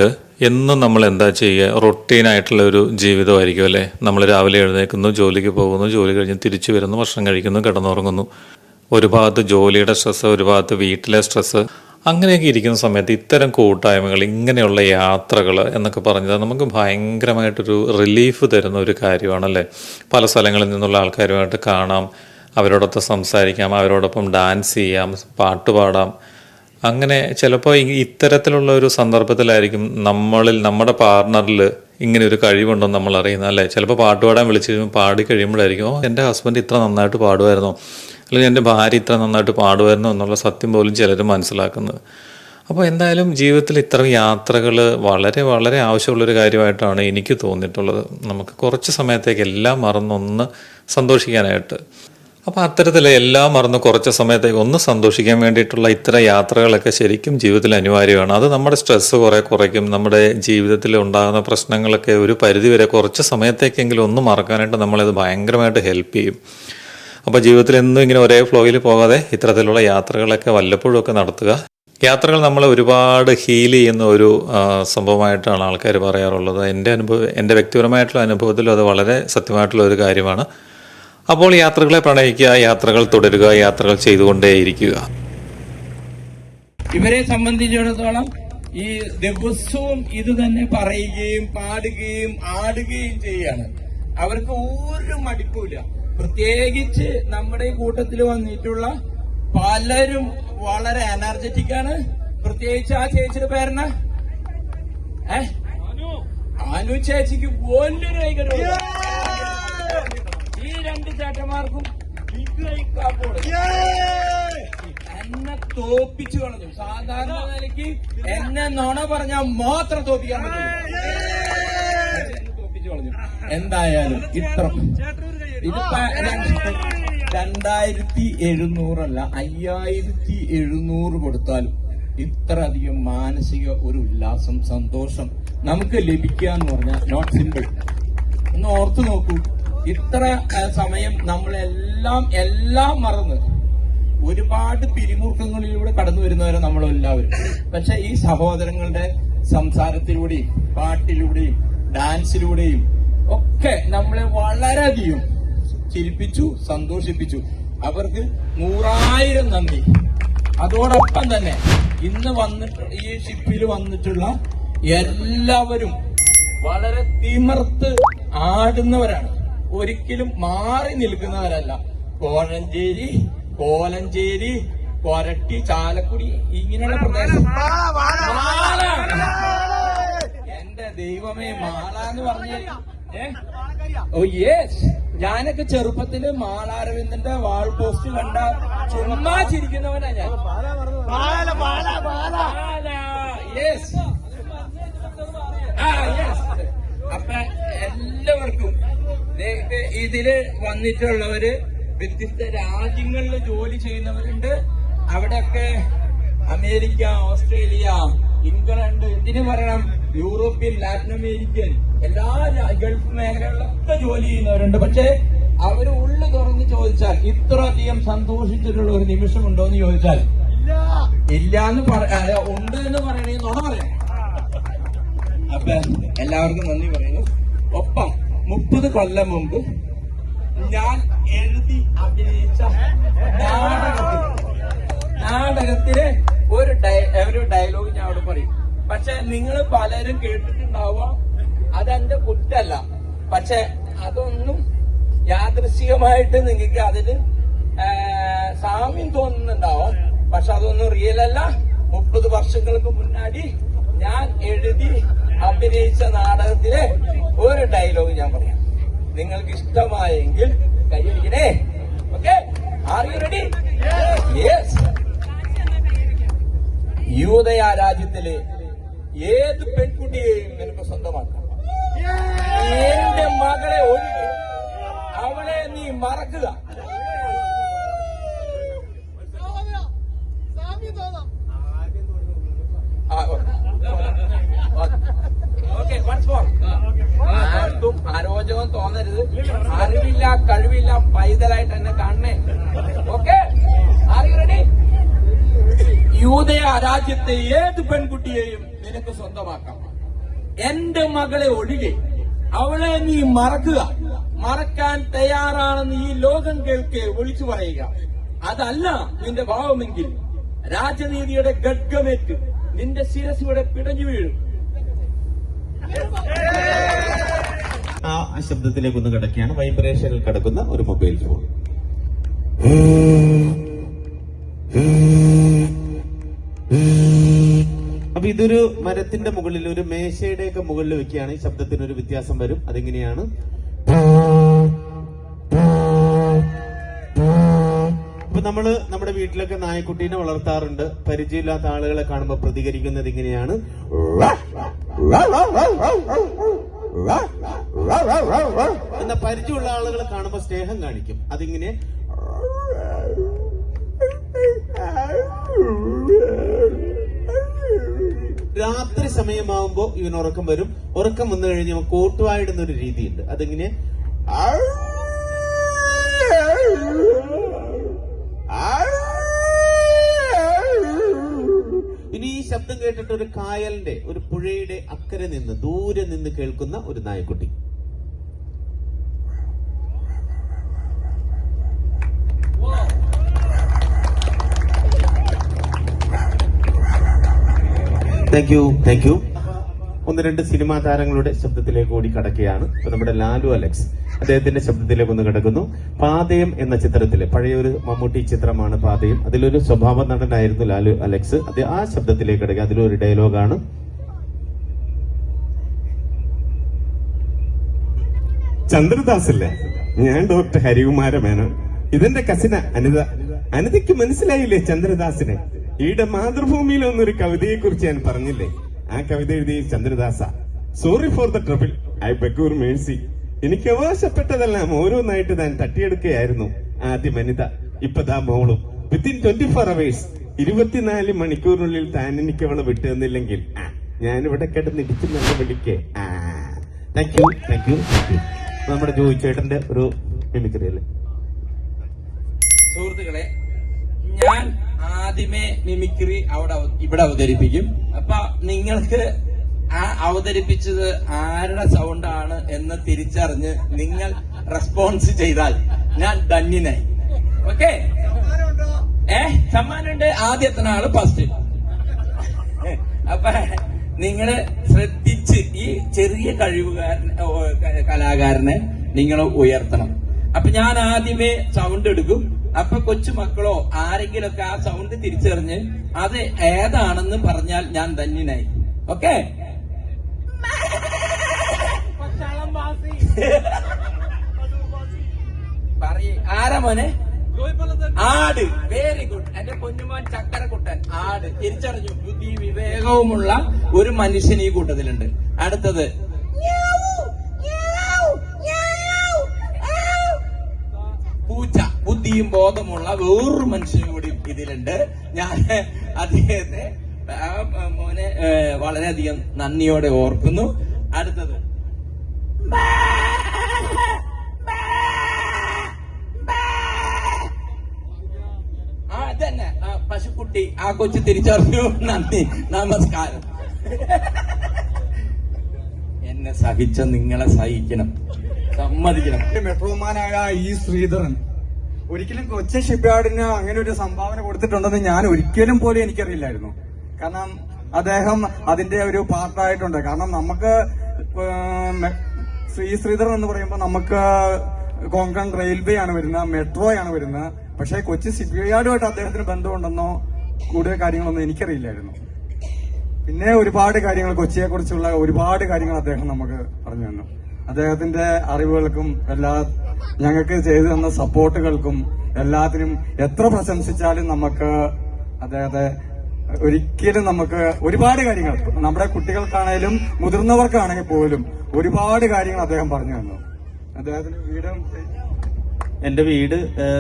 എന്നും നമ്മൾ എന്താ ചെയ്യുക, റൊട്ടീനായിട്ടുള്ള ഒരു ജീവിതമായിരിക്കും അല്ലേ. നമ്മൾ രാവിലെ എഴുന്നേൽക്കുന്നു, ജോലിക്ക് പോകുന്നു, ജോലി കഴിഞ്ഞ് തിരിച്ചു വരുന്നു, ഭക്ഷണം കഴിക്കുന്നു, കിടന്നുറങ്ങുന്നു. ഒരു ഭാഗത്ത് ജോലിയുടെ സ്ട്രെസ്സ്, ഒരു ഭാഗത്ത് വീട്ടിലെ സ്ട്രെസ്സ്. അങ്ങനെയൊക്കെ ഇരിക്കുന്ന സമയത്ത് ഇത്തരം കൂട്ടായ്മകൾ, ഇങ്ങനെയുള്ള യാത്രകൾ എന്നൊക്കെ പറഞ്ഞത് നമുക്ക് ഭയങ്കരമായിട്ടൊരു റിലീഫ് തരുന്ന ഒരു കാര്യമാണല്ലേ. പല സ്ഥലങ്ങളിൽ നിന്നുള്ള ആൾക്കാരുമായിട്ട് കാണാം, അവരോടൊപ്പം സംസാരിക്കാം, അവരോടൊപ്പം ഡാൻസ് ചെയ്യാം, പാട്ട് പാടാം. അങ്ങനെ ചിലപ്പോൾ ഇത്തരത്തിലുള്ള ഒരു സന്ദർഭത്തിലായിരിക്കും നമ്മുടെ പാർട്ണറിൽ ഇങ്ങനെ ഒരു കഴിവുണ്ടെന്ന് നമ്മൾ അറിയുന്നത് അല്ലേ. ചിലപ്പോൾ പാട്ട് പാടാൻ വിളിച്ചു കഴിയുമ്പോൾ പാടി കഴിയുമ്പോഴായിരിക്കും, എൻ്റെ ഹസ്ബൻഡ് ഇത്ര നന്നായിട്ട് പാടുമായിരുന്നോ, അല്ലെങ്കിൽ എൻ്റെ ഭാര്യ ഇത്ര നന്നായിട്ട് പാടുമായിരുന്നോ എന്നുള്ള സത്യം പോലും ചിലർ മനസ്സിലാക്കുന്നത്. അപ്പോൾ എന്തായാലും ജീവിതത്തിൽ ഇത്തരം യാത്രകൾ വളരെ വളരെ ആവശ്യമുള്ളൊരു കാര്യമായിട്ടാണ് എനിക്ക് തോന്നിയിട്ടുള്ളത്. നമുക്ക് കുറച്ച് സമയത്തേക്ക് എല്ലാം മറന്നൊന്ന് സന്തോഷിക്കാനായിട്ട്. അപ്പോൾ അത്തരത്തിൽ എല്ലാം മറന്ന് കുറച്ച് സമയത്തേക്ക് ഒന്ന് സന്തോഷിക്കാൻ വേണ്ടിയിട്ടുള്ള ഇത്തരം യാത്രകളൊക്കെ ശരിക്കും ജീവിതത്തിൽ അനിവാര്യമാണ്. അത് നമ്മുടെ സ്ട്രെസ്സ് കുറയ്ക്കും. നമ്മുടെ ജീവിതത്തിൽ ഉണ്ടാകുന്ന പ്രശ്നങ്ങളൊക്കെ ഒരു പരിധിവരെ കുറച്ച് സമയത്തേക്കെങ്കിലും ഒന്ന് മറക്കാനായിട്ട് നമ്മളത് ഭയങ്കരമായിട്ട് ഹെൽപ്പ് ചെയ്യും. അപ്പോൾ ജീവിതത്തിൽ എന്നും ഇങ്ങനെ ഒരേ ഫ്ലോയിൽ പോകാതെ ഇത്തരത്തിലുള്ള യാത്രകളൊക്കെ വല്ലപ്പോഴും നടത്തുക. യാത്രകൾ നമ്മളെ ഒരുപാട് ഹീൽ ചെയ്യുന്ന ഒരു സംഭവമായിട്ടാണ് ആൾക്കാർ പറയാറുള്ളത്. എൻ്റെ വ്യക്തിപരമായിട്ടുള്ള അനുഭവത്തിലും അത് വളരെ സത്യമായിട്ടുള്ള ഒരു കാര്യമാണ്. അപ്പോൾ യാത്രകളെ പ്രണയിക്കുക, യാത്രകൾ തുടരുക, യാത്രകൾ ചെയ്തുകൊണ്ടേയിരിക്കുക. ഇവരെ സംബന്ധിച്ചിടത്തോളം ഈ ദിവസവും ഇത് തന്നെ പറയുകയും പാടുകയും ആടുകയും ചെയ്യാണ്. അവർക്ക് ഒരു മടിപ്പില്ല. പ്രത്യേകിച്ച് നമ്മുടെ ഈ കൂട്ടത്തിൽ വന്നിട്ടുള്ള പലരും വളരെ എനർജറ്റിക് ആണ്. പ്രത്യേകിച്ച് ആ ചേച്ചിയുടെ പേരെന്ന അനു ചേച്ചിക്ക് വലിയൊരു കൈകരം. ഈ രണ്ട് ചേട്ടന്മാർക്കും എന്നെ തോപ്പിച്ചു കളഞ്ഞു. സാധാരണ നിലയ്ക്ക് എന്നെ നുണ പറഞ്ഞാൽ മാത്രം തോപ്പിക്കാൻ പറ്റും. തോപ്പിച്ചു കളഞ്ഞു. എന്തായാലും ഇത്ര ഇതിപ്പോ 2700 5700 കൊടുത്താലും ഇത്ര അധികം മാനസിക ഒരു ഉല്ലാസം, സന്തോഷം നമുക്ക് ലഭിക്കുക എന്ന് പറഞ്ഞാൽ നോട്ട് സിമ്പിൾ. ഒന്ന് ഓർത്തു നോക്കൂ. ഇത്ര സമയം നമ്മളെല്ലാം മറന്ന് ഒരുപാട് പിരിമുറുക്കങ്ങളിലൂടെ കടന്നു വരുന്നവരെ നമ്മളെല്ലാവരും. പക്ഷെ ഈ സഹോദരങ്ങളുടെ സംസാരത്തിലൂടെയും പാട്ടിലൂടെയും ഡാൻസിലൂടെയും ഒക്കെ നമ്മളെ വളരെയധികം ചിരിപ്പിച്ചു, സന്തോഷിപ്പിച്ചു. അവർക്ക് 100,000 നന്ദി. അതോടൊപ്പം തന്നെ ഇന്ന് ഈ ഷിപ്പിൽ വന്നിട്ടുള്ള എല്ലാവരും വളരെ തിമർത്ത് ആടുന്നവരാണ്. ഒരിക്കലും മാറി നിൽക്കുന്നവരല്ല. കോലഞ്ചേരി, കൊരട്ടി, ചാലക്കുടി ഇങ്ങനെയുള്ള പ്രദേശം. എന്റെ ദൈവമേ, മാള എന്ന് പറഞ്ഞ ഓ യെസ്, ഞാനൊക്കെ ചെറുപ്പത്തില് മാളാരവിന്ദന്റെ വാൾ പോസ്റ്റ് കണ്ട ചുമ്മാ ചിരിക്കുന്നവനാ ഞാൻ. യെസ്. അപ്പൊ എല്ലാവർക്കും ഇതില് വന്നിട്ടുള്ളവര് വ്യത്യസ്ത രാജ്യങ്ങളിൽ ജോലി ചെയ്യുന്നവരുണ്ട്. അവിടെയൊക്കെ അമേരിക്ക, ഓസ്ട്രേലിയ, ഇംഗ്ലണ്ട്, എന്തിനു പറയണം, യൂറോപ്യൻ, ലാറ്റിൻ അമേരിക്കൻ, എല്ലാ ഗൾഫ് മേഖലകളിലൊക്കെ ജോലി ചെയ്യുന്നവരുണ്ട്. പക്ഷെ അവര് ഉള്ളു തുറന്ന് ചോദിച്ചാൽ ഇത്ര അധികം സന്തോഷിച്ചിട്ടുള്ള ഒരു നിമിഷം ഉണ്ടോ എന്ന് ചോദിച്ചാൽ ഇല്ല എന്ന് ഉണ്ട് എന്ന് പറയണേ നുണ പറയാം. അപ്പൊ എല്ലാവർക്കും നന്ദി പറയുന്നു. ഒപ്പം 30 കൊല്ലം മുമ്പ് ഞാൻ എഴുതി അഭിനയിച്ച നാടകത്തിലെ ഒരു ഡയലോഗ് ഞാൻ അവിടെ പറയും. പക്ഷെ നിങ്ങൾ പലരും കേട്ടിട്ടുണ്ടാവാം, അതെന്റെ കുറ്റല്ല. പക്ഷെ അതൊന്നും യാദൃശ്ചികമായിട്ട് നിങ്ങൾക്ക് അതിന് സാമ്യം തോന്നുന്നുണ്ടാവും. പക്ഷെ അതൊന്നും റിയൽ അല്ല. 30 വർഷങ്ങൾക്ക് മുന്നാടി ഞാൻ എഴുതി അഭിനയിച്ച നാടകത്തിലെ ഒരു ഡയലോഗ് ഞാൻ പറയാം. നിങ്ങൾക്ക് ഇഷ്ടമായെങ്കിൽ കൈയടിക്കണേ. Okay, are you ready? Yes. യൂദയ രാജ്യത്തിലെ ഏത് പെൺകുട്ടിയെയും നിനക്ക് സ്വന്തമാക്കാം. എന്റെ മകളെ ഒഴികെ അവളെ നീ മറക്കുക. ആർക്കും അരോചകം തോന്നരുത്. അറിവില്ല, കഴിവില്ല, പൈതലായിട്ട് എന്നെ കാണണേ. Okay, are you ready? യൂത ഹൃദയ രാജ്യത്തെ ഏത് പെൺകുട്ടിയെയും നിനക്ക് സ്വന്തമാക്കാം. എന്റെ മകളെ ഒഴികെ അവളെ നീ മറക്കുക. മറക്കാൻ തയ്യാറാണെന്ന് ഈ ലോകം കേൾക്കെ വിളിച്ചു പറയുക. അതല്ല നിന്റെ ഭാവമെങ്കിൽ രാജനീതിയുടെ ഗഡ്ഗമേറ്റ് നിന്റെ ശിരസിയുടെ പിടഞ്ഞു വീഴും. ആ ശബ്ദത്തിലേക്ക് ഒന്ന് കിടക്കുകയാണ്. വൈബ്രേഷനിൽ കിടക്കുന്ന ഒരു മൊബൈൽ ഫോൺ. അപ്പൊ ഇതൊരു മരത്തിന്റെ മുകളിൽ, ഒരു മേശയുടെയൊക്കെ മുകളിൽ വെക്കുകയാണ്. ഈ ശബ്ദത്തിനൊരു വ്യത്യാസം വരും. അതെങ്ങനെയാണ്? അപ്പൊ നമ്മള് നമ്മുടെ വീട്ടിലൊക്കെ നായക്കുട്ടീനെ വളർത്താറുണ്ട്. പരിചയമില്ലാത്ത ആളുകളെ കാണുമ്പോൾ പ്രതികരിക്കുന്നത് ഇങ്ങനെയാണ്. എന്നാ പരിചയമുള്ള ആളുകളെ കാണുമ്പോൾ സ്നേഹം കാണിക്കും. അതിങ്ങനെ രാത്രി സമയമാകുമ്പോ ഇവൻ ഉറക്കം വരും. ഉറക്കം വന്നു കഴിഞ്ഞാൽ കോട്ടുവായിടുന്ന ഒരു രീതിയുണ്ട്. അതിങ്ങനെ ഇനി ഈ ശബ്ദം കേട്ടിട്ട് ഒരു കായലിന്റെ, ഒരു പുഴയുടെ അക്കരെ നിന്ന്, ദൂരെ നിന്ന് കേൾക്കുന്ന ഒരു നായക്കുട്ടി. Thank you. ഒന്ന് രണ്ട് സിനിമാ താരങ്ങളുടെ ശബ്ദത്തിലേക്ക് കൂടി കടക്കുകയാണ്. ഇപ്പൊ നമ്മുടെ ലാലു അലക്സ്, അദ്ദേഹത്തിന്റെ ശബ്ദത്തിലേക്ക് ഒന്ന് കിടക്കുന്നു. പാതയം എന്ന ചിത്രത്തിലെ പഴയൊരു മമ്മൂട്ടി ചിത്രമാണ് പാതയം. അതിലൊരു സ്വഭാവ നടനായിരുന്നു ലാലു അലക്സ്. അത് ആ ശബ്ദത്തിലേക്ക് കിടക്കുക. അതിലൊരു ഡയലോഗാണ്. ചന്ദ്രദാസ് അല്ലേ? ഞാൻ ഡോക്ടർ ഹരികുമാര മേനോൻ. ഇതെന്റെ കസിന അനിത. അനിതയ്ക്ക് മനസ്സിലായില്ലേ ചന്ദ്രദാസിനെ? ഈയുടെ മാതൃഭൂമിയിലൊന്നൊരു കവിതയെ കുറിച്ച് ഞാൻ പറഞ്ഞില്ലേ? ആ കവിത എഴുതി Chandradasa. Sorry for the trouble, I beg your mercy. എനിക്ക് അവകാശപ്പെട്ടതെല്ലാം ഓരോന്നായിട്ട് താൻ തട്ടിയെടുക്കുകയായിരുന്നു. ആദ്യം അനിത, ഇപ്പതാ മോളും. വിത്തിൻ 24 hours, 24 മണിക്കൂറിനുള്ളിൽ താൻ എനിക്ക് അവളെ വിട്ടു തന്നില്ലെങ്കിൽ ഞാനിവിടെ കിടന്ന് ഇടിച്ച് നല്ല വിളിക്കേ. Thank you. നമ്മുടെ ജോയി ചേട്ടന്റെ ഒരു മിമിക്രി അല്ലേ? സുഹൃത്തുക്കളെ, ഞാൻ ആദ്യമേ മിമിക്രി ഇവിടെ അവതരിപ്പിക്കും. അപ്പൊ നിങ്ങൾക്ക് ആ അവതരിപ്പിച്ചത് ആരുടെ സൗണ്ടാണ് എന്ന് തിരിച്ചറിഞ്ഞ് നിങ്ങൾ റെസ്പോൺസ് ചെയ്താൽ ഞാൻ ധന്യനായി. ഓക്കെ? സമ്മാനമുണ്ട്. ആദ്യത്തെ ആള് ഫസ്റ്റ്. അപ്പൊ നിങ്ങള് ശ്രദ്ധിച്ച് ഈ ചെറിയ കലാകാരനെ നിങ്ങൾ ഉയർത്തണം. അപ്പൊ ഞാൻ ആദ്യമേ സൗണ്ട് എടുക്കും. അപ്പൊ കൊച്ചുമക്കളോ ആരെങ്കിലൊക്കെ ആ സൗണ്ട് തിരിച്ചറിഞ്ഞ് അത് ഏതാണെന്ന് പറഞ്ഞാൽ ഞാൻ ധന്യനായി. ഓക്കെ? പറയേ, ആരാ മോനെ? ആട്. Very good. എന്റെ പൊന്നുമോൻ ചക്കരക്കുട്ടൻ. ആട് തിരിച്ചറിഞ്ഞു. ബുദ്ധി വിവേകവുമുള്ള ഒരു മനുഷ്യൻ ഈ കൂട്ടത്തിലുണ്ട്. അടുത്തത് പൂച്ച. ബുദ്ധിയും ബോധമുള്ള വേറൊരു മനുഷ്യനും കൂടി ഇതിലുണ്ട്. ഞാൻ അദ്ദേഹത്തെ മോനെ വളരെയധികം നന്ദിയോടെ ഓർക്കുന്നു. അടുത്തത് അതന്നെ പശുക്കുട്ടി. ആ കൊച്ചു തിരിച്ചറിഞ്ഞു. നന്ദി, നമസ്കാരം. എന്നെ സഹിച്ച നിങ്ങളെ സഹിക്കണം, സമ്മതിക്കണം. മെട്രോമാനായ ഈ ശ്രീധരൻ ഒരിക്കലും കൊച്ചിൻ ഷിപ്പ്യാർഡിന് അങ്ങനെ ഒരു സംഭാവന കൊടുത്തിട്ടുണ്ടെന്ന് ഞാൻ ഒരിക്കലും പോലും എനിക്കറിയില്ലായിരുന്നു. കാരണം അദ്ദേഹം അതിന്റെ ഒരു പാർട്ടായിട്ടുണ്ട്. കാരണം നമുക്ക് ശ്രീധരൻ എന്ന് പറയുമ്പോൾ നമുക്ക് കൊങ്കൺ റെയിൽവേ ആണ് വരുന്നത്, മെട്രോയാണ് വരുന്നത്. പക്ഷേ കൊച്ചി ഷിപ്പ്യാർഡുമായിട്ട് അദ്ദേഹത്തിന് ബന്ധമുണ്ടെന്നോ കൂടുതൽ കാര്യങ്ങളൊന്നും എനിക്കറിയില്ലായിരുന്നു. പിന്നെ ഒരുപാട് കാര്യങ്ങൾ, കൊച്ചിയെ കുറിച്ചുള്ള ഒരുപാട് കാര്യങ്ങൾ അദ്ദേഹം നമുക്ക് പറഞ്ഞു തന്നു. അദ്ദേഹത്തിന്റെ അറിവുകൾക്കും ഞങ്ങൾക്ക് ചെയ്തു തന്ന സപ്പോർട്ടുകൾക്കും എല്ലാത്തിനും എത്ര പ്രശംസിച്ചാലും നമുക്ക് അദ്ദേഹത്തെ ഒരിക്കലും നമുക്ക് ഒരുപാട് കാര്യങ്ങൾ, നമ്മുടെ കുട്ടികൾക്കാണേലും മുതിർന്നവർക്കാണെങ്കിൽ പോലും ഒരുപാട് കാര്യങ്ങൾ അദ്ദേഹം പറഞ്ഞു തന്നു. അദ്ദേഹത്തിന്റെ വീടും എന്റെ വീട്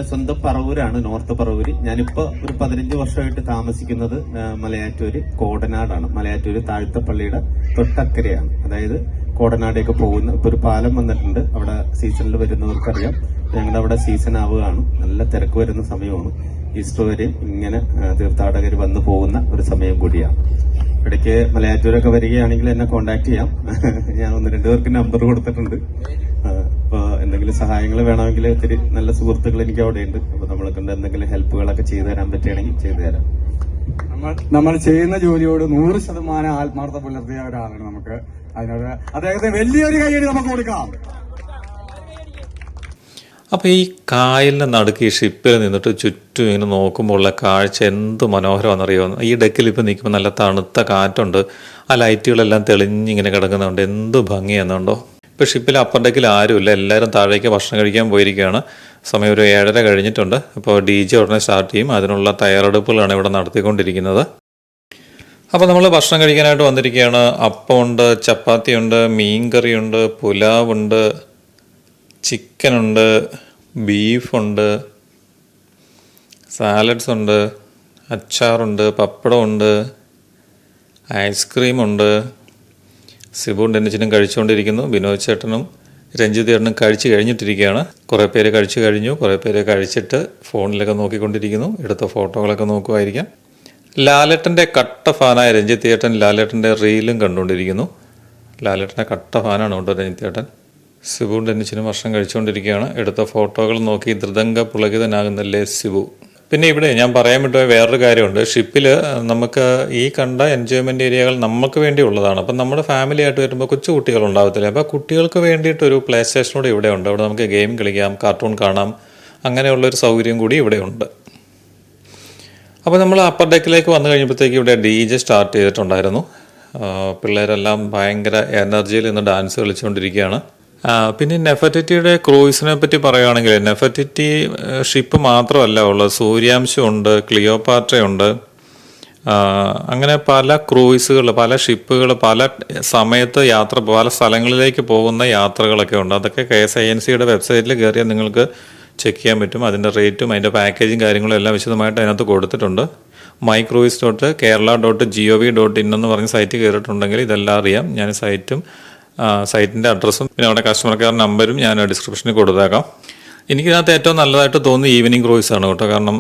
സ്വന്തം പറവൂരാണ്, നോർത്ത് പറവൂര്. ഞാനിപ്പോ ഒരു 15 വർഷമായിട്ട് താമസിക്കുന്നത് മലയാറ്റൂര് കോടനാടാണ്. മലയാറ്റൂര് താഴ്ത്തപ്പള്ളിയുടെ തൊട്ടക്കരയാണ്. അതായത് കോടനാടേക്ക് പോകുന്ന ഇപ്പോൾ ഒരു പാലം വന്നിട്ടുണ്ട്. അവിടെ സീസണിൽ വരുന്നവർക്കറിയാം, ഞങ്ങളുടെ അവിടെ സീസൺ ആവുകയാണ്. നല്ല തിരക്ക് വരുന്ന സമയമാണ്. ഈസ്റ്റർ വരെയും ഇങ്ങനെ തീർത്ഥാടകർ വന്നു പോകുന്ന ഒരു സമയം കൂടിയാണ്. ഇടയ്ക്ക് മലയാറ്റൂരൊക്കെ വരികയാണെങ്കിൽ എന്നെ കോണ്ടാക്ട് ചെയ്യാം. ഞാൻ 1-2 പേർക്ക് നമ്പർ കൊടുത്തിട്ടുണ്ട്. അപ്പോൾ എന്തെങ്കിലും സഹായങ്ങൾ വേണമെങ്കിൽ ഒത്തിരി നല്ല സുഹൃത്തുക്കൾ എനിക്ക് അവിടെ ഉണ്ട്. അപ്പോൾ നമ്മളെ കൊണ്ട് എന്തെങ്കിലും ഹെൽപ്പുകളൊക്കെ ചെയ്തു തരാൻ പറ്റുകയാണെങ്കിൽ ചെയ്തു തരാം. നമ്മൾ ചെയ്യുന്ന ജോലിയോട് 100% ആത്മാർത്ഥത പുലർത്തിയ ഒരാളാണ്. നമുക്ക് അതിനോട് അദ്ദേഹത്തിന് വലിയൊരു കൈയടി നമുക്ക് കൊടുക്കാം. അപ്പോൾ ഈ കായലിന് നടുക്ക് ഈ ഷിപ്പിൽ നിന്നിട്ട് ചുറ്റും ഇങ്ങനെ നോക്കുമ്പോൾ ഉള്ള കാഴ്ച എന്ത് മനോഹരമാണെന്നറിയോ. ഈ ഡെക്കിൽ ഇപ്പോൾ നിൽക്കുമ്പോൾ നല്ല തണുത്ത കാറ്റുണ്ട്, ആ ലൈറ്റുകളെല്ലാം തെളിഞ്ഞിങ്ങനെ കിടക്കുന്നുണ്ട്, എന്ത് ഭംഗിയാണെന്നുണ്ടോ. ഇപ്പോൾ ഷിപ്പിൽ അപ്പർ ഡെക്കിൽ ആരുമില്ല, എല്ലാവരും താഴേക്ക് ഭക്ഷണം കഴിക്കാൻ പോയിരിക്കുകയാണ്. സമയം ഒരു 7:30 കഴിഞ്ഞിട്ടുണ്ട്. അപ്പോൾ DJ ഉടനെ സ്റ്റാർട്ട് ചെയ്യും. അതിനുള്ള തയ്യാറെടുപ്പുകളാണ് ഇവിടെ നടത്തിക്കൊണ്ടിരിക്കുന്നത്. അപ്പോൾ നമ്മൾ ഭക്ഷണം കഴിക്കാനായിട്ട് വന്നിരിക്കുകയാണ്. അപ്പമുണ്ട്, ചപ്പാത്തിയുണ്ട്, മീൻകറിയുണ്ട്, പുലാവുണ്ട്, ചിക്കനുണ്ട്, ബീഫുണ്ട്, സാലഡ്സ് ഉണ്ട്, അച്ചാറുണ്ട്, പപ്പടമുണ്ട്, ഐസ്ക്രീമുണ്ട്. സിബുവും ഡെന്നിച്ചനും കഴിച്ചുകൊണ്ടിരിക്കുന്നു. ബിനോയ് ചേട്ടനും രഞ്ജിത് ചേട്ടനും കഴിച്ച് കഴിഞ്ഞിട്ടിരിക്കുകയാണ്. കുറേ പേര് കഴിച്ചു കഴിഞ്ഞു, കുറേ പേര് കഴിച്ചിട്ട് ഫോണിലൊക്കെ നോക്കിക്കൊണ്ടിരിക്കുന്നു. എടുത്ത ഫോട്ടോകളൊക്കെ നോക്കുമായിരിക്കാം. ലാലേട്ടൻ്റെ കട്ട ഫാനായ രഞ്ജിത്ത് ചേട്ടൻ ലാലേട്ടൻ്റെ റീലും കണ്ടുകൊണ്ടിരിക്കുന്നു. ലാലേട്ടൻ്റെ കട്ട ഫാനാണ് കേട്ടോ രഞ്ജിത്ത് ചേട്ടൻ. സിബുവും ഡെന്നിച്ചനും ഭക്ഷണം കഴിച്ചുകൊണ്ടിരിക്കുകയാണ്. എടുത്ത ഫോട്ടോകൾ നോക്കി ധൃതംഗ പുളകിതനാകുന്നല്ലേ സിബു. പിന്നെ ഇവിടെ ഞാൻ പറയാൻ വിട്ടുപോയ വേറൊരു കാര്യമുണ്ട്. ഷിപ്പിൽ നമുക്ക് ഈ കണ്ട എൻജോയ്മെൻറ്റ് ഏരിയകൾ നമുക്ക് വേണ്ടി ഉള്ളതാണ്. അപ്പം നമ്മുടെ ഫാമിലി ആയിട്ട് വരുമ്പോൾ കൊച്ചു കുട്ടികളുണ്ടാവത്തില്ല. അപ്പോൾ കുട്ടികൾക്ക് വേണ്ടിയിട്ടൊരു പ്ലേ സ്റ്റേഷനോട് ഇവിടെ ഉണ്ട്. അവിടെ നമുക്ക് ഗെയിം കളിക്കാം, കാർട്ടൂൺ കാണാം, അങ്ങനെയുള്ളൊരു സൗകര്യം കൂടി ഇവിടെ ഉണ്ട്. അപ്പോൾ നമ്മൾ അപ്പർ ഡെക്കിലേക്ക് വന്നു കഴിഞ്ഞപ്പോഴത്തേക്ക് ഇവിടെ DJ സ്റ്റാർട്ട് ചെയ്തിട്ടുണ്ടായിരുന്നു. പിള്ളേരെല്ലാം ഭയങ്കര എനർജിയിൽ നിന്ന് ഡാൻസ് കളിച്ചുകൊണ്ടിരിക്കുകയാണ്. പിന്നെ നെഫർട്ടിറ്റിയുടെ ക്രൂയിസിനെ പറ്റി പറയുകയാണെങ്കിൽ നെഫർട്ടിറ്റി ഷിപ്പ് മാത്രമല്ല ഉള്ളത്, സൂര്യാംശമുണ്ട്, ക്ലിയോപാട്രയുണ്ട്, അങ്ങനെ പല ക്രൂയിസുകൾ, പല ഷിപ്പുകൾ, പല സമയത്ത് യാത്ര, പല സ്ഥലങ്ങളിലേക്ക് പോകുന്ന യാത്രകളൊക്കെ ഉണ്ട്. അതൊക്കെ KSINCയുടെ വെബ്സൈറ്റിൽ കയറിയാൽ നിങ്ങൾക്ക് ചെക്ക് ചെയ്യാൻ പറ്റും. അതിൻ്റെ റേറ്റും അതിൻ്റെ പാക്കേജും കാര്യങ്ങളും എല്ലാം വിശദമായിട്ട് അതിനകത്ത് കൊടുത്തിട്ടുണ്ട്. mycruise.kerala.gov.in എന്ന് പറഞ്ഞ സൈറ്റ് കയറിയിട്ടുണ്ടെങ്കിൽ ഇതെല്ലാം അറിയാം. ഞാൻ സൈറ്റിൻ്റെ അഡ്രസ്സും പിന്നെ അവിടെ കസ്റ്റമർ കെയർ നമ്പരും ഞാൻ ഡിസ്ക്രിപ്ഷനിൽ കൊടുത്തേക്കാം. എനിക്കിതിനകത്ത് ഏറ്റവും നല്ലതായിട്ട് തോന്നുന്നത് ഈവനിങ് ക്രൂയിസാണ് കേട്ടോ. കാരണം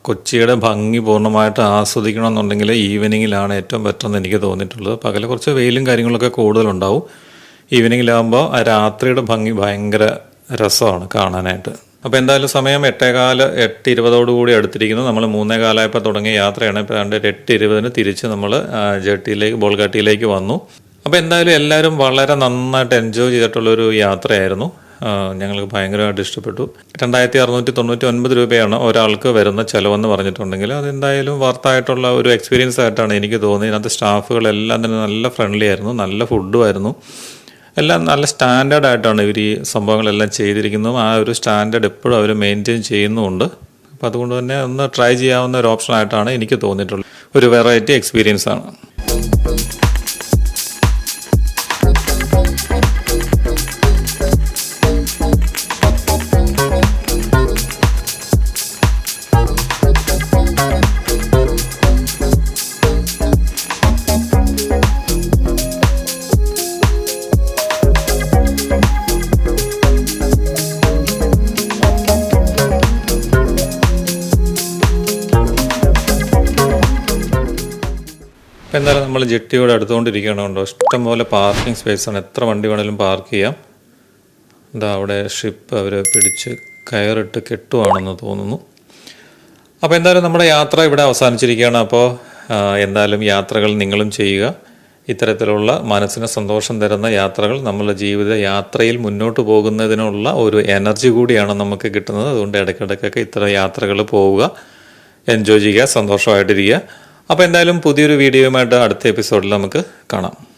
കൊച്ചിയുടെ ഭംഗി പൂർണ്ണമായിട്ട് ആസ്വദിക്കണമെന്നുണ്ടെങ്കിൽ ഈവനിങ്ങിലാണ് ഏറ്റവും ബെറ്റർ എന്ന് എനിക്ക് തോന്നിയിട്ടുള്ളത്. പകൽ കുറച്ച് വെയിലും കാര്യങ്ങളൊക്കെ കൂടുതലുണ്ടാവും. ഈവനിങ്ങിലാകുമ്പോൾ ആ രാത്രിയുടെ ഭംഗി ഭയങ്കര രസമാണ് കാണാനായിട്ട്. അപ്പോൾ എന്തായാലും സമയം 8:20 അടുത്തിരിക്കുന്നു. നമ്മൾ 3:15 തുടങ്ങിയ യാത്രയാണ്. ഇപ്പോൾ 8:20 തിരിച്ച് നമ്മൾ ബോൾഗാട്ടിയിലേക്ക് വന്നു. അപ്പോൾ എന്തായാലും എല്ലാവരും വളരെ നന്നായിട്ട് എൻജോയ് ചെയ്തിട്ടുള്ളൊരു യാത്രയായിരുന്നു. ഞങ്ങൾക്ക് ഭയങ്കരമായിട്ട് ഇഷ്ടപ്പെട്ടു. 2699 രൂപയാണ് ഒരാൾക്ക് വരുന്ന ചിലവെന്ന് പറഞ്ഞിട്ടുണ്ടെങ്കിൽ അതെന്തായാലും വർത്തായിട്ടുള്ള ഒരു എക്സ്പീരിയൻസ് ആയിട്ടാണ് എനിക്ക് തോന്നിയത്. ഇതിനകത്ത് സ്റ്റാഫുകളെല്ലാം തന്നെ നല്ല ഫ്രണ്ട്ലി ആയിരുന്നു, നല്ല ഫുഡുമായിരുന്നു, എല്ലാം നല്ല സ്റ്റാൻഡേർഡ് ആയിട്ടാണ് ഇവർ ഈ സംഭവങ്ങളെല്ലാം ചെയ്തിരിക്കുന്നതും. ആ ഒരു സ്റ്റാൻഡേർഡ് എപ്പോഴും അവർ മെയിൻറ്റെയിൻ ചെയ്യുന്നുമുണ്ട്. അപ്പോൾ അതുകൊണ്ട് തന്നെ ഒന്ന് ട്രൈ ചെയ്യാവുന്ന ഒരു ഓപ്ഷനായിട്ടാണ് എനിക്ക് തോന്നിയിട്ടുള്ളത്. ഒരു വെറൈറ്റി എക്സ്പീരിയൻസ് ആണ്. അപ്പോൾ എന്തായാലും നമ്മൾ ജെട്ടിയോട് അടുത്തുകൊണ്ടിരിക്കണമുണ്ടോ, ഇഷ്ടംപോലെ പാർക്കിംഗ് സ്പേസാണ്, എത്ര വണ്ടി വേണമെങ്കിലും പാർക്ക് ചെയ്യാം. എന്താ അവിടെ ഷിപ്പ് അവർ പിടിച്ച് കയറിട്ട് കെട്ടുവാണെന്ന് തോന്നുന്നു. അപ്പോൾ എന്തായാലും നമ്മുടെ യാത്ര ഇവിടെ അവസാനിച്ചിരിക്കുകയാണ്. അപ്പോൾ എന്തായാലും യാത്രകൾ നിങ്ങളും ചെയ്യുക. ഇത്തരത്തിലുള്ള മനസ്സിന് സന്തോഷം തരുന്ന യാത്രകൾ നമ്മളുടെ ജീവിത യാത്രയിൽ മുന്നോട്ട് പോകുന്നതിനുള്ള ഒരു എനർജി കൂടിയാണ് നമുക്ക് കിട്ടുന്നത്. അതുകൊണ്ട് ഇടയ്ക്കിടയ്ക്കൊക്കെ ഇത്തരം യാത്രകൾ പോവുക, എൻജോയ് ചെയ്യുക, സന്തോഷമായിട്ടിരിക്കുക. അപ്പോൾ എന്തായാലും പുതിയൊരു വീഡിയോയുമായിട്ട് അടുത്ത എപ്പിസോഡിൽ നമുക്ക് കാണാം.